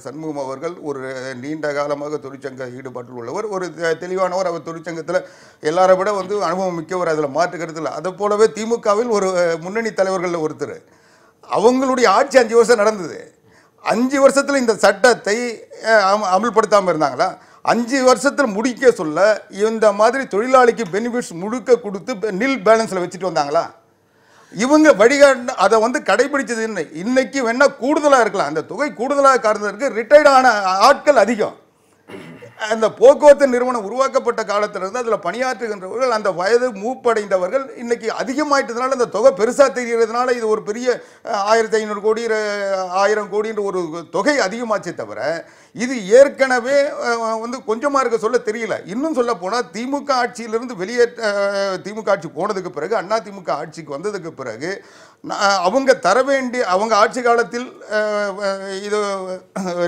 சண்முகம் அவர்கள் ஒரு நீண்ட காலமாக தொழிற்சங்க ஈடுபாட்டில் உள்ளவர், ஒரு தெளிவானவர். அவர் தொழிற்சங்கத்தில் எல்லாரை விட வந்து அனுபவம் மிக்கவர், அதில் மாற்றுக்கிறது இல்லை. அதை போலவே திமுகவில் ஒரு முன்னணி தலைவர்களில் ஒருத்தர். அவங்களுடைய ஆட்சி 5 வருஷம் நடந்தது. 5 வருஷத்தில் இந்த சட்டத்தை அமல்படுத்தாமல் இருந்தாங்களா? 5 வருஷத்தில் முடிக்க சொல்ல இந்த மாதிரி தொழிலாளிக்கு பெனிஃபிட்ஸ் முழுக்க கொடுத்து நில் பேலன்ஸில் வச்சுட்டு வந்தாங்களா? இவங்க வழிகாட்டு அதை வந்து கடைபிடிச்சது என்ன? இன்னைக்கு வேணா கூடுதலாக இருக்கலாம், அந்த தொகை கூடுதலாக காரணத்திற்கு ரிட்டையர்ட் ஆன ஆட்கள் அதிகம். அந்த போக்குவரத்து நிறுவனம் உருவாக்கப்பட்ட காலத்திலிருந்து அதில் பணியாற்றுகின்றவர்கள் அந்த வயது மூப்படைந்தவர்கள் இன்னைக்கு அதிகமாயிட்டதுனால அந்த தொகை பெருசாக தெரிகிறதுனால இது ஒரு பெரிய 1500 கோடி 1000 கோடின்ற ஒரு தொகை அதிகமாச்சே தவிர இது ஏற்கனவே வந்து கொஞ்சமாக இருக்க சொல்ல தெரியல. இன்னும் சொல்ல போனால் திமுக ஆட்சியிலிருந்து திமுக ஆட்சி போனதுக்கு பிறகு அண்ணா திமுக ஆட்சிக்கு வந்ததுக்கு பிறகு அவங்க தர வேண்டிய அவங்க ஆட்சி காலத்தில் இது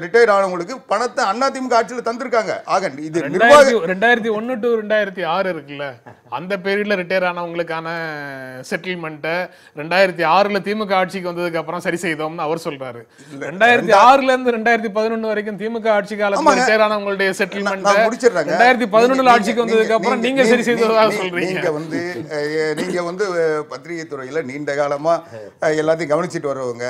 ரிட்டையர்ட் ஆனவங்களுக்கு பணத்தை அண்ணா திமுக ஆட்சியில் தந்திருக்காங்க. ஆக இது 2001 to 2006 இருக்குல்ல, அந்த பீரியட்ல ரிட்டையர் ஆனவங்களுக்கான செட்டில்மெண்ட்டை 2006 திமுக ஆட்சிக்கு வந்ததுக்கு அப்புறம் சரி செய்தோம்னு அவர் சொல்றாரு. 2006 இருந்து 2011 வரைக்கும் திமுக ஆட்சி காலத்துல ரிட்டையர் ஆனவங்களுடைய செட்டில்மெண்ட் 2011 ஆட்சிக்கு வந்ததுக்கு அப்புறம் நீங்க சரி செய்ததாக சொல்றீங்க. நீங்க வந்து பத்திரிகை துறையில நீண்ட காலமா எல்லாத்தையும் கவனிச்சுட்டு வரவங்க,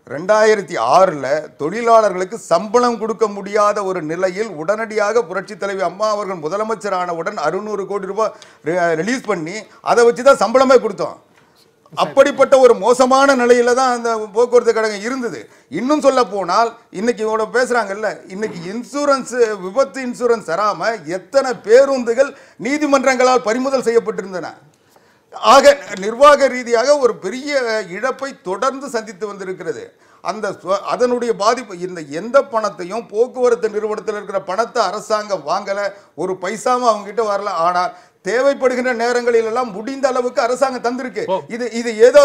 2006 தொழிலாளர்களுக்கு சம்பளம் கொடுக்க முடியாத ஒரு நிலையில் உடனடியாக புரட்சி தலைவி அம்மா அவர்கள் முதலமைச்சர் ஆனவுடன் 600 கோடி ரூபாய் ரிலீஸ் பண்ணி அதை வச்சுதான் சம்பளமே கொடுத்தோம். அப்படிப்பட்ட ஒரு மோசமான நிலையில தான் அந்த போக்குவரத்து கழகம் இருந்தது. இன்னும் சொல்ல போனால் இன்னைக்கு இவங்க பேசுறாங்கல்ல, இன்னைக்கு இன்சூரன்ஸ் விபத்து இன்சூரன்ஸ் தராம எத்தனை பேருந்துகள் நீதிமன்றங்களால் பறிமுதல் செய்யப்பட்டிருந்தன. ஆக நிர்வாக ரீதியாக ஒரு பெரிய இழப்பை தொடர்ந்து சந்தித்து வந்திருக்கிறது. அதனுடைய பாதிப்பு இந்த எந்த பணத்தையும் போக்குவரத்து நிறுவனத்தில் இருக்கிற பணத்தை அரசாங்கம் வாங்கல, ஒரு பைசாவும் அவங்க கிட்ட வரல. ஆனால் தேவைப்படுகின்ற நேரங்களில் எல்லாம் முடிந்த அளவுக்கு அரசாங்கம் தந்திருக்கு. இது ஏதோ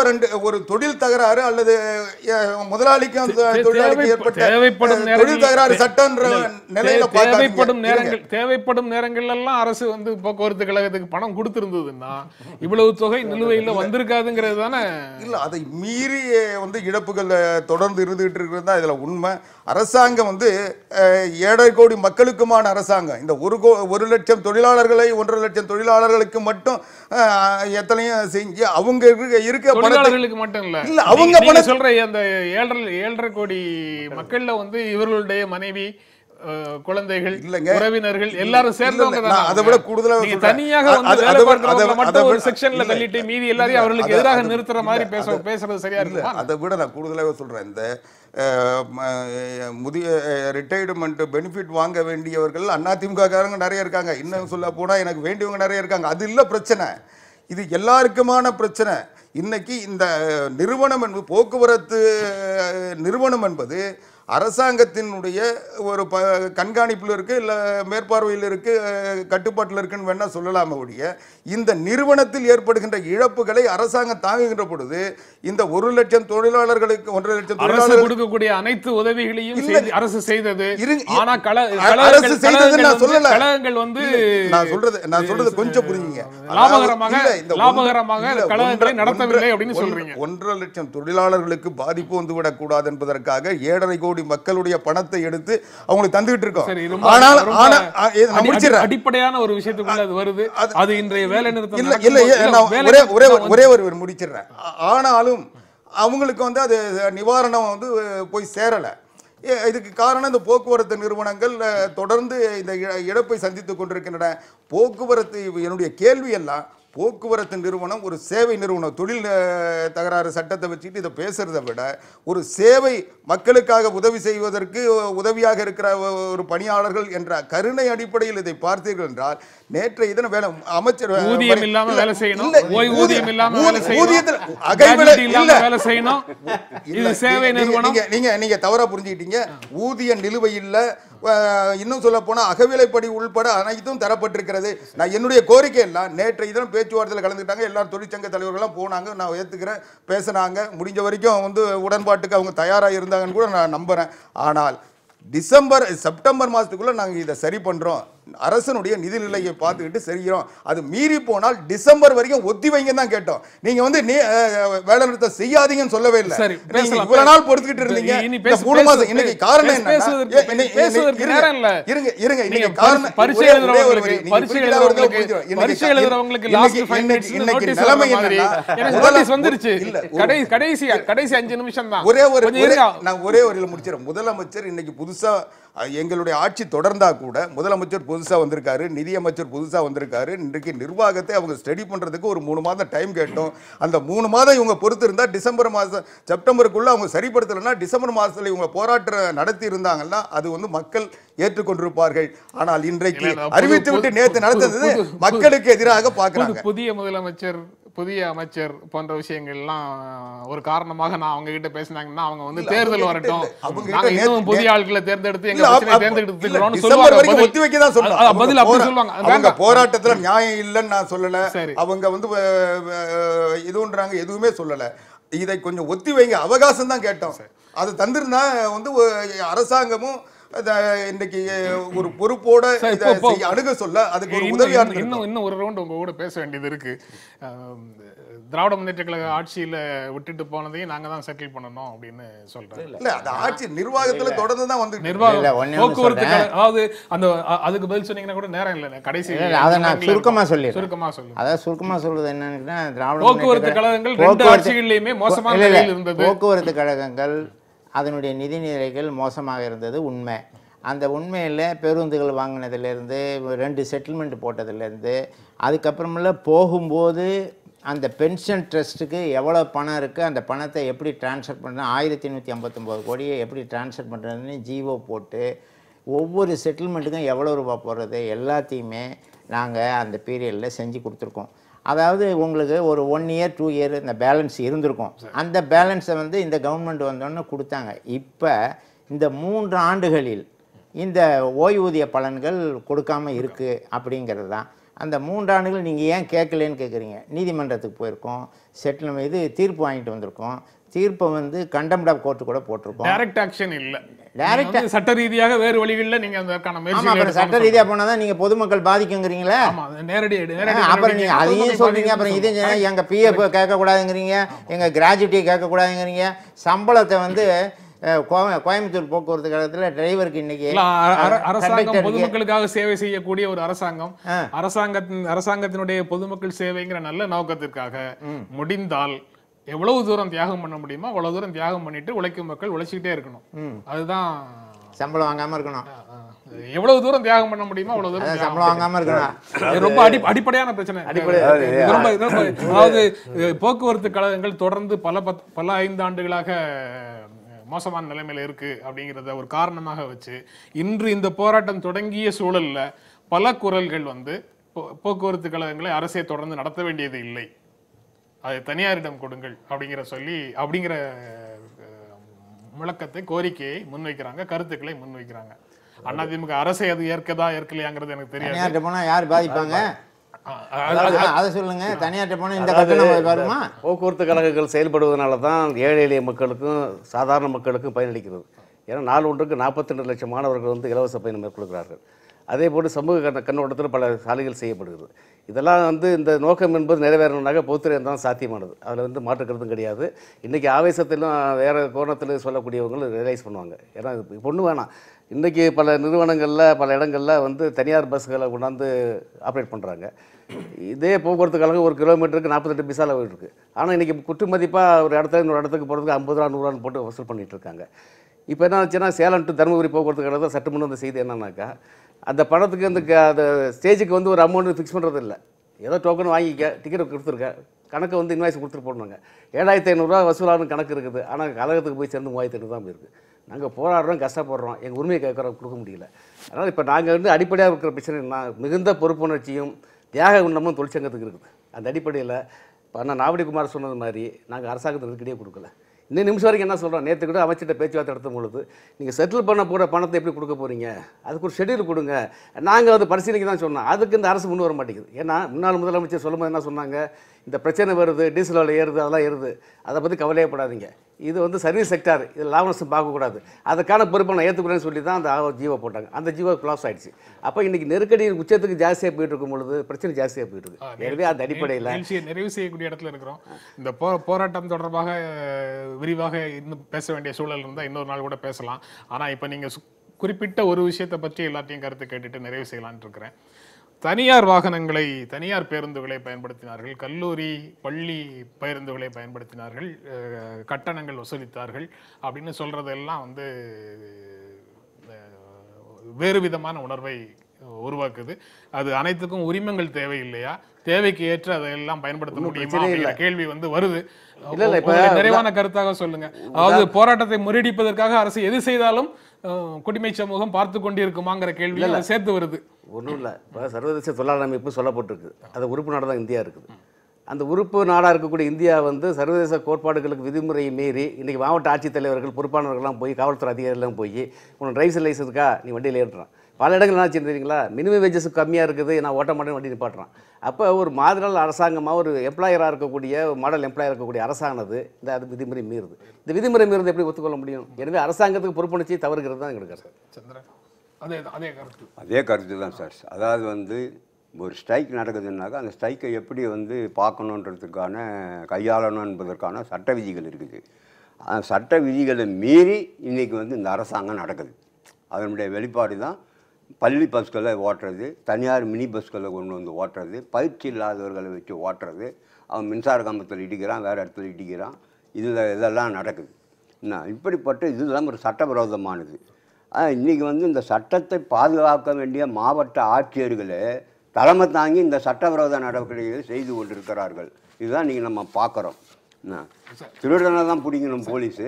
ஒரு தொழில் தகராறு அல்லது முதலாளிக்கும் தொழிலாளிக்கும் ஏற்பட்ட தொழில் தகராறு சட்டம் நிலையில தேவைப்படும் நேரங்கள் எல்லாம் அரசு வந்து போக்குவரத்து கழகத்துக்கு பணம் கொடுத்திருந்ததுன்னா இவ்வளவு தொகை நிலுவையில் வந்திருக்காதுங்கிறது தானே. இல்ல, அதை மீறி வந்து இழப்புகள் தொடர்ந்து இருந்துகிட்டு இருக்கிறது தான் இதுல உண்மை. அரசாங்கம் வந்து 7.5 கோடி மக்களுக்குமான அரசாங்கம். இந்த 1 லட்சம் தொழிலாளர்களை 1.5 லட்சம் தொழிலாளர்களுக்கு மட்டும் எத்தனையும் செஞ்சு அவங்க இருக்க தொழிலாளர்களுக்கு மட்டும் இல்ல அவங்க பணம் சொல்ற அந்த 7.5 கோடி மக்கள்ல வந்து இவர்களுடைய மனைவி குழந்தைகள் உறவினர்கள் எல்லாரும் சேர்ந்தவங்க. அதை விட கூடுதலா தனியாக வந்து வேலை பார்க்கறவங்க மட்டும் ஒரு செக்ஷன்ல தள்ளிட்டு மீதி எல்லாரையும் அவர்களுக்கு எதிராக நிறுத்துற மாதிரி பேசுறது சரியா இருக்கு. அதை விட நான் கூடுதலாக சொல்றேன், இந்த முதிய ரிட்டையர்மெண்ட் பெனிஃபிட் வாங்க வேண்டியவர்கள் அதிமுக காரங்க நிறைய இருக்காங்க. இன்னும் சொல்ல போனா எனக்கு வேண்டியவங்க நிறைய இருக்காங்க. அது இல்லை பிரச்சனை, இது எல்லாருக்குமான பிரச்சனை. இன்னைக்கு இந்த நிறுவனம் என்பது போக்குவரத்து நிறுவனம் என்பது அரசாங்கத்தினுடைய ஒரு கண்காணிப்பில் இருக்குது, இல்லை மேற்பார்வையில் இருக்குது, கட்டுப்பாட்டில் இருக்குன்னு வேணால் சொல்லலாமே ஒழிய இந்த நிறுவனத்தில் ஏற்படுகின்ற இழப்புகளை அரசாங்கம் தாங்குகின்ற பொழுது இந்த 1 லட்சம் தொழிலாளர்களுக்கு 1.5 லட்சம் தொழிலாளர்கள் கொடுக்கக்கூடிய அனைத்து உதவிகளையும் அரசு செய்தது. ஆனா அரசு செய்தது நான் சொல்லல, கழகங்கள் வந்து நான் சொல்றது கொஞ்சம் புரிஞ்சுங்க. லாபகரமாக கழகங்களை நடத்தவில்லை அப்படின்னு சொல்றீங்க. 1.5 லட்சம் தொழிலாளர்களுக்கு பாதிப்பு வந்து விடக்கூடாது என்பதற்காக 7.5 கோடி மக்களுடைய பணத்தை எடுத்து அவங்களுக்கு தந்துகிட்டு இருக்கோம். ஆனால் அடிப்படையான ஒரு விஷயத்துக்குள்ள அது வருது. அது இன்றைய வேலை நிறுத்தம் இல்ல, ஒரே ஒரு முடிச்சிடுறேன். ஆனாலும் அவங்களுக்கு வந்து அது நிவாரணம் வந்து போய் சேரல. இதுக்கு காரணம் இந்த போக்குவரத்து நிறுவனங்கள் தொடர்ந்து இந்த இழப்பை சந்தித்துக் கொண்டிருக்கின்றன. போக்குவரத்து என்னுடைய கேள்வி எல்லாம் போக்குவரத்து நிறுவனம் ஒரு சேவை நிறுவனம். தொழில் தகராறு சட்டத்தை வச்சுட்டு இதை பேசுறதை விட ஒரு சேவை மக்களுக்காக உதவி செய்வதற்கு உதவியாக இருக்கிற ஒரு பணியாளர்கள் என்ற கருணை அடிப்படையில் இதை பார்த்தீர்கள் என்றால் நேற்றைய தினம் வேலை அமைச்சர் ஊதியம் இல்லாம வேலை செய்யணும், ஓய்வூதியம் இல்லாம வேலை செய்யணும். இது சேவை நிறுவனம். நீங்க தவறா புரிஞ்சுக்கிட்டீங்க. ஊதிய நிலுவை இல்ல, இன்னும் சொல்ல போனால் அகவிலைப்படி உள்பட அனைத்தும் தரப்பட்டிருக்கிறது. நான் என்னுடைய கோரிக்கை எல்லாம் நேற்றைய தினம் பேச்சுவார்த்தையில் கலந்துக்கிட்டாங்க. எல்லாரும் தொழிற்சங்க தலைவர்கள்லாம் போனாங்க, நான் ஏற்றுக்கிறேன், பேசுனாங்க. முடிஞ்ச வரைக்கும் உடன்பாட்டுக்கு அவங்க தயாராக இருந்தாங்கன்னு கூட நான் நம்புகிறேன். ஆனால் செப்டம்பர் மாதத்துக்குள்ளே நாங்கள் இதை சரி பண்ணுறோம், அரசனுடைய நிதிநிலையை பார்த்துக்கிட்டு செய்கிறோம், அது மீறி போனால் டிசம்பர் வரைக்கும் ஒத்தி வைங்க தான் கேட்டோம். நீங்க வேலை நிறுத்தம் செய்யாதீங்கன்னு சொல்லவே இல்லை. இவ்வளவு நாள் பொறுத்துக்கிட்டு இருந்தீங்க. 3 மாசம் இன்னைக்கு காரணம் என்ன? இருங்க இன்னைக்கு காரணம் இன்னைக்கு நிலைமை கடைசி 5 நிமிஷம் தான். ஒரே ஒரு முடிச்சிடும். முதலமைச்சர் இன்னைக்கு புதுசா எங்களுடைய ஆட்சி தொடர்ந்தா கூட முதலமைச்சர் புதுசாக வந்திருக்காரு, நிதியமைச்சர் புதுசாக வந்திருக்காரு. இன்றைக்கு நிர்வாகத்தை அவங்க ஸ்டடி பண்ணுறதுக்கு ஒரு 3 மாதம் டைம் கேட்டோம். அந்த 3 மாதம் இவங்க பொறுத்து இருந்தால் டிசம்பர் மாதம் செப்டம்பருக்குள்ளே அவங்க சரிப்படுத்தலைன்னா டிசம்பர் மாதத்தில் இவங்க போராட்டம் நடத்தி இருந்தாங்கன்னா அது மக்கள் ஏற்றுக்கொண்டிருப்பார்கள். ஆனால் இன்றைக்கு அறிவித்து விட்டு நேற்று நடந்தது மக்களுக்கு எதிராக பார்க்குறாங்க. புதிய முதலமைச்சர், புதிய அமைச்சர் போன்ற விஷயங்கள்லாம் ஒரு காரணமாக நான் அவங்க கிட்ட பேசினாங்கன்னா அவங்க தேர்தல் வரட்டும், இன்னும் புதிய ஆட்களை தேர்ந்தெடுத்து எங்க தேர்ந்தெடுத்து சொல்லுவாங்க. போராட்டத்துல நியாயம் இல்லைன்னு நான் சொல்லல, அவங்க இதுன்றாங்க, எதுவுமே சொல்லல. இதை கொஞ்சம் ஒத்தி வைங்க, அவகாசம் தான் கேட்டோம். அது தந்திருந்தா அரசாங்கமும் இன்னைக்கு ஒரு பொறுப்போட அணுக சொல்ல அதுக்கு ஒரு உதவியா இன்னும் ஒரு ரவுண்ட் உங்க கூட பேச வேண்டியது இருக்கு. திராவிட முன்னேற்ற கழக ஆட்சியில விட்டுட்டு போனதையும் நாங்க தான் செட்டில் பண்ணணும் அப்படின்னு சொல்றேன். இல்ல அந்த ஆட்சி நிர்வாகத்துல தொடர்ந்து தான் நிர்வாகம் போக்குவரத்து, அதாவது அந்த அதுக்கு பதில் சொன்னீங்கன்னா கூட நேரம் இல்லை. கடைசி அதை நான் சுருக்கமா சொல்லுங்க. அதாவது சுருக்கமா சொல்றது என்னன்னா, திராவிட போக்குவரத்து கழகங்கள் 2 ஆட்சிகளிலுமே மோசமான நிலையில் இருந்தது. போக்குவரத்து கழகங்கள் அதனுடைய நிதிநிலைகள் மோசமாக இருந்தது உண்மை. அந்த உண்மையில் பேருந்துகள் வாங்கினதுலேருந்து 2 செட்டில்மெண்ட் போட்டதுலேருந்து அதுக்கப்புறமெல்ல போகும்போது அந்த பென்ஷன் ட்ரஸ்ட்டுக்கு எவ்வளோ பணம் இருக்குது, அந்த பணத்தை எப்படி ட்ரான்ஸ்ஃபர் பண்ணுறது, 1159 கோடியை எப்படி ட்ரான்ஸ்ஃபர் பண்ணுறதுன்னு ஜிஓ போட்டு ஒவ்வொரு செட்டில்மெண்ட்டுக்கும் எவ்வளோ ரூபா போடுறது எல்லாத்தையுமே நாங்கள் அந்த பீரியடில் செஞ்சு கொடுத்துருக்கோம். அதாவது உங்களுக்கு ஒரு 1 இயர் 2 இயர் இந்த பேலன்ஸ் இருந்திருக்கும். அந்த பேலன்ஸை இந்த கவர்மெண்ட் வந்தோன்னு கொடுத்தாங்க. இப்போ இந்த 3 ஆண்டுகளில் இந்த ஓய்வூதிய பலன்கள் கொடுக்காமல் இருக்குது அப்படிங்கிறது தான். அந்த 3 ஆண்டுகள் நீங்கள் ஏன் கேட்கலன்னு கேட்குறீங்க. நீதிமன்றத்துக்கு போயிருக்கோம், தீர்ப்பு வாங்கிட்டு வந்திருக்கோம். தீர்ப்பை கண்டெம்ட் ஆஃப் கோர்ட்டு கூட போட்டிருக்கோம். டைரக்ட் ஆக்ஷன் இல்லை, டைரக்ட் சட்ட ரீதியாக வேறு வழிகளில் நீங்கள் அதற்கான முயற்சி. சட்ட ரீதியாக போனால் தான் நீங்கள் பொதுமக்கள் பாதிக்குங்கிறீங்களே. நேரடி அப்புறம் நீங்கள் அதையும் சொல்கிறீங்க. அப்புறம் இதையும் எங்கள் பிஎஃப் கேட்கக்கூடாதுங்கிறீங்க, எங்கள் கிராஜுவிட்டியை கேட்கக்கூடாதுங்கிறீங்க. சம்பளத்தை கோயம்புத்தூர் போக்குவரத்து கழகத்தில் டிரைவருக்கு இன்னைக்கு அரசாங்கம் பொதுமக்களுக்காக சேவை செய்யக்கூடிய ஒரு அரசாங்கத்தினுடைய பொதுமக்கள் சேவைங்கிற நல்ல நோக்கத்திற்காக முடிந்தால் எவ்வளவு தூரம் தியாகம் பண்ண முடியுமோ அவ்வளவு தூரம் தியாகம் பண்ணிட்டு உழைக்கும் மக்கள் உழைச்சிக்கிட்டே இருக்கணும். அதுதான் சம்பளம் வாங்காம இருக்கணும். எவ்வளவு தூரம் தியாகம் பண்ண முடியுமோ அவ்வளவு தூரம் சம்பளம் வாங்காம இருக்கணும். ரொம்ப அடிப்படையான பிரச்சனை. அதாவது போக்குவரத்து கழகங்கள் தொடர்ந்து பல 5 ஆண்டுகளாக மோசமான நிலைமையில இருக்கு அப்படிங்கிறத ஒரு காரணமாக வச்சு இன்று இந்த போராட்டம் தொடங்கிய சூழல்ல பல குரல்கள் போக்குவரத்து கழகங்களை அரசே தொடர்ந்து நடத்த வேண்டியது இல்லை, அதை தனியாரிடம் கொடுங்கள் அப்படிங்கிற முழக்கத்தை, கோரிக்கையை முன்வைக்கிறாங்க, கருத்துக்களை முன்வைக்கிறாங்க. அதிமுக அரசை அது ஏற்கலையாங்கிறது எனக்கு தெரியாது. போனா யார் பாதிப்பாங்க அதை சொல்லுங்க. தனியார்ட்ட போனா இந்த கட்டணம் வருமா? போக்குவரத்து கழகங்கள் செயல்படுவதனால தான் ஏழை எளிய மக்களுக்கும் சாதாரண மக்களுக்கும் பயனளிக்கிறது. ஏன்னா நாள் ஒன்றுக்கு 42 லட்சம் மாணவர்கள் இலவச பயணம் மேற்கொள்கிறார்கள். அதே போன்று சமூக கண்ணோட்டத்தில் பல சாலைகள் செய்யப்படுகிறது. இதெல்லாம் இந்த நோக்கம் என்பது நிறைவேறணுனாக்க பொதுத்துறையாக தான் சாத்தியமானது. அதில் மாற்றுக்கிறதும் கிடையாது. இன்றைக்கி ஆவேசத்திலும் வேறு கோணத்தில் சொல்லக்கூடியவங்க ரியலைஸ் பண்ணுவாங்க. ஏன்னா பொண்ணு வேணாம். இன்றைக்கி பல நிறுவனங்களில் பல இடங்களில் தனியார் பஸ்களை கொண்டாந்து ஆப்ரேட் பண்ணுறாங்க. இதே போக்குவரத்து கழகம் ஒரு கிலோமீட்டருக்கு 48 பைசாவில் போயிட்டுருக்கு. ஆனால் இன்றைக்கி குற்று மதிப்பாக ஒரு இடத்துல இன்னொரு இடத்துக்கு போகிறதுக்கு 50 ரூபா 100 ரூபான்னு போட்டு வசூல் பண்ணிகிட்டு இருக்காங்க. இப்போ என்ன ஆச்சுன்னா சேலம் டு தருமபுரி போக்குவரத்து கழகத்தை சற்று முன் செய்தி என்னன்னாக்கா அந்த பணத்துக்கு அந்த ஸ்டேஜுக்கு ஒரு அமௌண்ட் ஃபிக்ஸ் பண்ணுறது இல்லை. ஏதோ டோக்கன் வாங்கிக்க, டிக்கெட் கொடுத்துருக்க, கணக்கு இன்வாய்ஸ் கொடுத்துட்டு போடணுங்க. 7500 வசூலான கணக்கு இருக்குது. ஆனால் கழகத்துக்கு போய் சேர்ந்து 3500 தான் போயிருக்கு. நாங்கள் போராடுறோம், கஷ்டப்படுறோம், எங்கள் உரிமையை கொடுக்க முடியல. அதனால் இப்போ நாங்கள் அடிப்படையாக இருக்கிற பிரச்சனை மிகுந்த பொறுப்புணர்ச்சியும் தியாக உண்ணமும் தொழிற்சங்கத்துக்கு இருக்குது. அந்த அடிப்படையில் இப்போ அண்ணா நாவடி குமார் சொன்னது மாதிரி நாங்கள் அரசாங்கத்துக்கு நெருக்கடியே கொடுக்கல. இன்னும் நிமிஷம் வரைக்கும் என்ன சொல்கிறோம், நேற்று கூட அமைச்சர்கிட்ட பேச்சுவார்த்தை நடத்தும் பொழுது நீங்கள் செட்டில் பண்ண போகிற பணத்தை எப்படி கொடுக்க போகிறீங்க, அதுக்கு ஒரு ஷெட்யூல் கொடுங்க, நாங்கள் வந்து பரிசீலிக்க தான் சொன்னோம். அதுக்கு இந்த அரசு முன் வர மாட்டேங்குது. ஏன்னா முன்னாள் முதலமைச்சர் சொல்லும்போது என்ன சொன்னாங்க, இந்த பிரச்சனை வருது, டீசல் விலை ஏறுது, அதெல்லாம் ஏறுது, அதை பற்றி கவலையப்படாதீங்க, இது வந்து சர்வீஸ் செக்டார், இது லாப நஷ்டம் பார்க்கக்கூடாது, அதுக்கான பொறுப்பை நான் ஏற்றுக்கிறேன்னு சொல்லி தான் அந்த ஜீவோ போட்டாங்க. அந்த ஜீவோ க்ளாஸ் ஆயிடுச்சு. அப்போ இன்றைக்கி நெருக்கடி உச்சத்துக்கு ஜாஸ்தியாக போயிட்டு இருக்கும் பொழுது பிரச்சனை ஜாஸ்தியாக போயிட்டு இருக்கு. எனவே அந்த அடிப்படையில் நிகழ்ச்சியை நிறைவு செய்யக்கூடிய இடத்துல இருக்கிறோம். இந்த போராட்டம் தொடர்பாக விரிவாக இன்னும் பேச வேண்டிய சூழல் இருந்தால் இன்னொரு நாள் கூட பேசலாம். ஆனால் இப்போ நீங்கள் குறிப்பிட்ட ஒரு விஷயத்தை பற்றி எல்லாத்தையும் கருத்து கேட்டுட்டு நிறைவு செய்யலான்ட்டு இருக்கிறேன். தனியார் வாகனங்களை, தனியார் பேருந்துகளை பயன்படுத்தினார்கள், கல்லூரி பள்ளி பேருந்துகளை பயன்படுத்தினார்கள், கட்டணங்கள் வசூலித்தார்கள் அப்படின்னு சொல்றதெல்லாம் வந்து வேறு விதமான உணர்வை உருவாக்குது. அது அனைத்துக்கும் உரிமங்கள் தேவை இல்லையா, தேவைக்கு ஏற்ற அதையெல்லாம் பயன்படுத்த முடியுமா அப்படிங்கிற கேள்வி வந்து வருது. நிறைவான கருத்தாக சொல்லுங்க. அதாவது போராட்டத்தை முறியடிப்பதற்காக அரசு எது செய்தாலும் குடிமை சமூகம் பார்த்து கொண்டிருக்குமாங்கிற கேள்வி சேர்த்து வருது. ஒன்றும் இல்லை, இப்போ சர்வதேச தொழிலாளர் அமைப்பு சொல்லப்பட்டிருக்கு, அது உறுப்பு நாடு தான் இந்தியா இருக்குது. அந்த உறுப்பு நாடாக இருக்கக்கூடிய இந்தியா வந்து சர்வதேச கோட்பாடுகளுக்கு விதிமுறையை மீறி இன்றைக்கி மாவட்ட ஆட்சித்தலைவர்கள் பொறுப்பானவர்கள்லாம் போய் காவல்துறை அதிகாரிலாம் போய் உனக்கு டிரைவர் லைசன்ஸ் இருக்கா, நீ வண்டியில் ஏற்றுறான். பல இடங்கள் என்ன தெரியுங்களா, மினிமம் வேஜஸ் கம்மியாக இருக்குது, நான் ஓட்ட மாட்டேன் வண்டி நிப்பாட்டுறான். அப்போ ஒரு மாதிரி அரசாங்கமாக ஒரு எம்ப்ளாயராக இருக்கக்கூடிய மாடல் எம்ப்ளாயராக இருக்கக்கூடிய அரசானது இந்த அது விதிமுறை மீறுது. இந்த விதிமுறை மீறுது எப்படி ஒத்துக்கொள்ள முடியும்? எனவே அரசாங்கத்துக்கு பொறுப்புணர்ச்சி தவறுகிறது தான் எங்களுக்கு கருத்து. சந்திரன் அதே கருத்து. அதே கருத்து தான் சார். அதாவது வந்து ஒரு ஸ்ட்ரைக் நடக்குதுன்னாக்கா அந்த ஸ்ட்ரைக்கை எப்படி வந்து பார்க்கணுன்றதுக்கான கையாளணும் என்பதற்கான சட்ட விதிகள் இருக்குது. அந்த சட்ட விதிகளை மீறி இன்றைக்கி வந்து இந்த அரசாங்கம் நடக்குது. அதனுடைய வெளிப்பாடு தான் பள்ளி பஸ்களை ஓட்டுறது, தனியார் மினி பஸ்களை கொண்டு வந்து ஓட்டுறது, பயிற்சி இல்லாதவர்களை வச்சு ஓட்டுறது, அவன் மின்சார கம்பத்தில் இடிக்கிறான், வேறு இடத்துல இடிக்கிறான், இதெல்லாம் நடக்குது. என்ன இப்படிப்பட்ட இதெல்லாம் ஒரு சட்டவிரோதமானது. இன்றைக்கி வந்து இந்த சட்டத்தை பாதுகாக்க வேண்டிய மாவட்ட ஆட்சியர்களே தலைமை தாங்கி இந்த சட்டவிரோத நடவடிக்கைகளை செய்து கொண்டிருக்கிறார்கள். இதுதான் நீங்கள் நம்ம பார்க்குறோம். திருடனை தான் பிடிக்கணும் போலீஸு,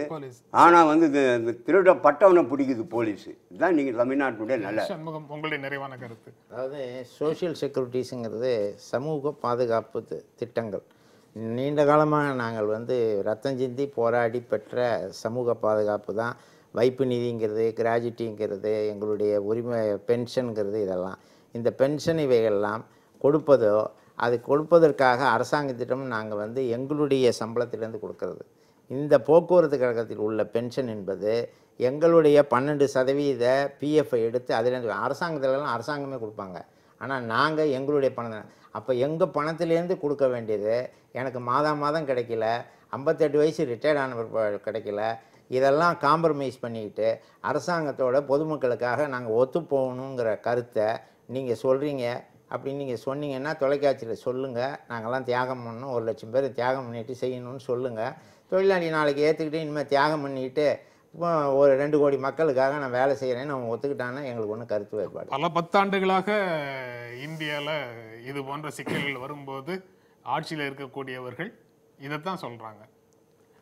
ஆனால் வந்து இந்த திருடப்பட்டவனை பிடிக்குது போலீஸு. இதுதான் நீங்கள் தமிழ்நாட்டுடைய நல்ல உங்களுடைய நிறைவான கருத்து. அதாவது சோஷியல் செக்யூரிட்டிஸுங்கிறது சமூக பாதுகாப்பு திட்டங்கள். நீண்ட காலமாக நாங்கள் வந்து ரத்தம் சிந்தி போராடி பெற்ற சமூக பாதுகாப்பு தான் வைப்பு நிதிங்கிறது, கிராஜுவிட்டிங்கிறது, எங்களுடைய உரிமை பென்ஷனுங்கிறது. இதெல்லாம் இந்த பென்ஷன் இவைகள்லாம் கொடுப்பதோ அது கொடுப்பதற்காக அரசாங்கத்திடம் நாங்கள் வந்து எங்களுடைய சம்பளத்திலேருந்து கொடுக்கறது. இந்த போக்குவரத்து கழகத்தில் உள்ள பென்ஷன் என்பது எங்களுடைய 12% பிஎஃப்ஐ எடுத்து அதிலேருந்து அரசாங்கத்திலலாம் அரசாங்கமே கொடுப்பாங்க. ஆனால் நாங்கள் எங்களுடைய பணம், அப்போ எங்கள் பணத்திலேருந்து கொடுக்க வேண்டியது எனக்கு மாதம் கிடைக்கல, 58 வயசு ரிட்டையர்ட் ஆன கிடைக்கல. இதெல்லாம் காம்ப்ரமைஸ் பண்ணிக்கிட்டு அரசாங்கத்தோட பொதுமக்களுக்காக நாங்கள் ஒத்து போகணுங்கிற கருத்தை நீங்கள் சொல்கிறீங்க. அப்படின்னு நீங்கள் சொன்னீங்கன்னா தொலைக்காட்சியில் சொல்லுங்கள், நாங்கள்லாம் தியாகம் பண்ணணும், 1 லட்சம் பேர் தியாகம் பண்ணிட்டு செய்யணும்னு சொல்லுங்கள். தொழிலாளி நாளைக்கு ஏற்றுக்கிட்டு இனிமேல் தியாகம் பண்ணிட்டு ஒரு 2 கோடி மக்களுக்காக நான் வேலை செய்கிறேன்னு அவங்க ஒத்துக்கிட்டாங்கன்னா எங்களுக்கு ஒன்றும் கருத்து வேறுபாடு. பல 10 ஆண்டுகளாக இந்தியாவில் இது போன்ற சிக்கல்கள் வரும்போது ஆட்சியில் இருக்கக்கூடியவர்கள் இதைத்தான் சொல்கிறாங்க.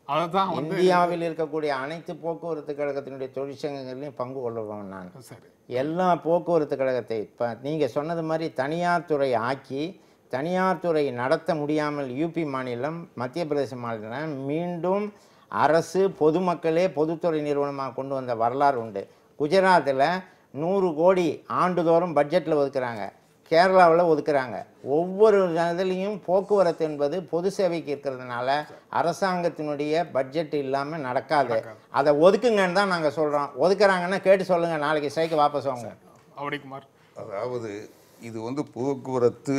அதைத்தான் இந்தியாவில் இருக்கக்கூடிய அனைத்து போக்குவரத்து கழகத்தினுடைய தொழிற்சங்கங்களையும் பங்கு கொள்ளுவேன் நான். சரி, எல்லா போக்குவரத்து கழகத்தை இப்போ நீங்கள் சொன்னது மாதிரி தனியார் துறை ஆக்கி தனியார் துறை நடத்த முடியாமல் யூபி மாநிலம், மத்திய பிரதேச மாநிலம் மீண்டும் அரசு பொதுமக்களே பொதுத்துறை நிறுவனமாக கொண்டு வந்த வரலாறு உண்டு. குஜராத்தில் 100 கோடி ஆண்டுதோறும் பட்ஜெட்டில் ஒதுக்குறாங்க, கேரளாவில் ஒதுக்குறாங்க. ஒவ்வொரு இதுலேயும் போக்குவரத்து என்பது பொது சேவைக்கு இருக்கிறதுனால அரசாங்கத்தினுடைய பட்ஜெட் இல்லாமல் நடக்காது. அதை ஒதுக்குங்கன்னு தான் நாங்கள் சொல்கிறோம். ஒதுக்குறாங்கன்னா கேட்டு சொல்லுங்கள், நாளைக்கு ஸ்ட்ரைக்கு வாபஸ் வாங்க. அவடிக்குமார், அதாவது இது வந்து போக்குவரத்து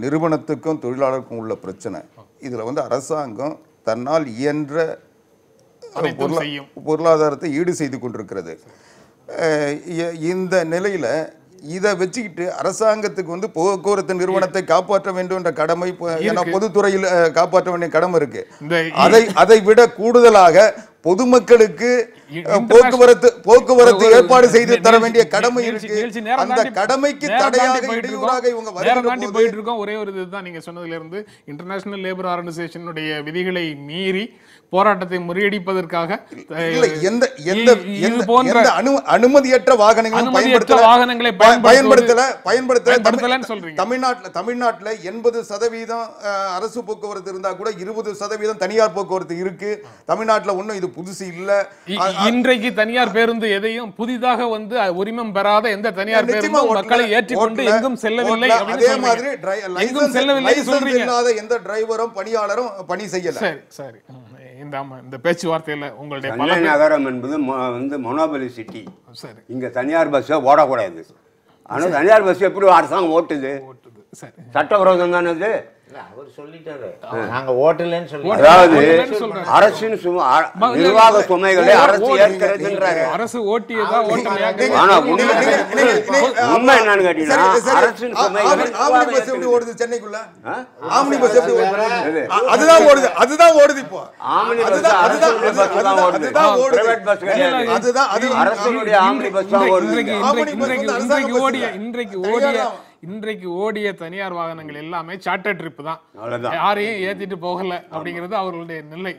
நிறுவனத்துக்கும் தொழிலாளருக்கும் உள்ள பிரச்சனை. இதில் வந்து அரசாங்கம் தன்னால் இயன்ற பொருளாதாரத்தை ஈடு செய்து கொண்டிருக்கிறது. இந்த நிலையில் இதை வச்சுக்கிட்டு அரசாங்கத்துக்கு வந்து போக்குவரத்து நிறுவனத்தை காப்பாற்ற வேண்டும் என்ற கடமை, பொதுத்துறையில் காப்பாற்ற வேண்டிய கடமை இருக்கு. அதை விட கூடுதலாக பொதுமக்களுக்கு போக்குவரத்து ஏற்பாடு செய்து தர வேண்டிய கடமை இருக்கு. நேரம் அந்த தாண்டி கடமைக்கு தடையாக இடையூறாக இவங்க தாண்டி போயிட்டு இருக்கோம். ஒரே ஒரு இதுதான் நீங்க சொன்னதுல இருந்து, இன்டர்நேஷனல் லேபர் ஆர்கனைசேஷனுடைய விதிகளை மீறி போராட்டத்தை முறியடிப்பதற்காக அனுமதியற்ற வாகனங்களை பயன்படுத்தல சொல்றீங்க. தமிழ்நாட்டுல 80% அரசு போக்குவரத்து இருந்தா கூட 20% தனியார் போக்குவரத்து இருக்கு. தமிழ்நாட்டுல ஒண்ணும் இது புதுசு இல்ல. இன்றைக்கு தனியார் பேருந்து எதையும் புதிதாக வந்து உரிமம் பெறாத எந்த தனியார் பேருந்து மக்களை ஏற்றிக்கொண்டு எங்கும் செல்லவில்லை. அதே மாதிரி இல்லாத எந்த டிரைவரும் பணியாளரும் பணி செய்யல. சரி சரி. இந்த பேச்சுவார்த்தையில உங்களுடைய சென்னை நகரம் என்பது வந்து மொனோபலி சிட்டி. சரி, இங்க தனியார் பஸ் ஓடக்கூடாது. ஆனா தனியார் பஸ் எப்படி அரசாங்கம் ஓட்டுது? சட்டவிரோதம் தானே அது. அவர் சொல்லிட்டாரு, நாங்க ஓட்டலன்னு சொல்லி. அதாவது அரசின் நிர்வாக சுமைகளை அரசு ஏற்கிறதுன்றாரு. அரசு ஓட்டியதா ஓட்டலையா? ஆனா உண்மை என்னன்னு கேட்டீங்கன்னா, அரசின் சுமைகளை ஆம்னி பஸ் எப்படி ஓடுது சென்னைக்குள்ள? ஆம்னி பஸ் எப்படி ஓடுது? அதுதான் ஓடுது, அதுதான் ஓடுது இப்போ. ஆம்னி பஸ் அதுதான் ஓடுது, பிரைவேட் பஸ் கிடையாது. அதுதான் அரசுடைய ஆம்னி பஸ் தான் ஓடுது. இன்றைக்கு ஓடிய தனியார் வாகனங்கள் எல்லாமே சார்ட்டர் ட்ரிப் தான். யாரையும் ஏத்திட்டு போகல அப்படிங்கிறது அவர்களுடைய நிலை.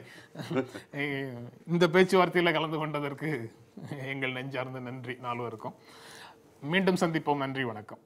இந்த பேச்சுவார்த்தையில கலந்து கொண்டதற்கு எங்கள் நெஞ்சார்ந்த நன்றி நால்வருக்கும். மீண்டும் சந்திப்போம். நன்றி, வணக்கம்.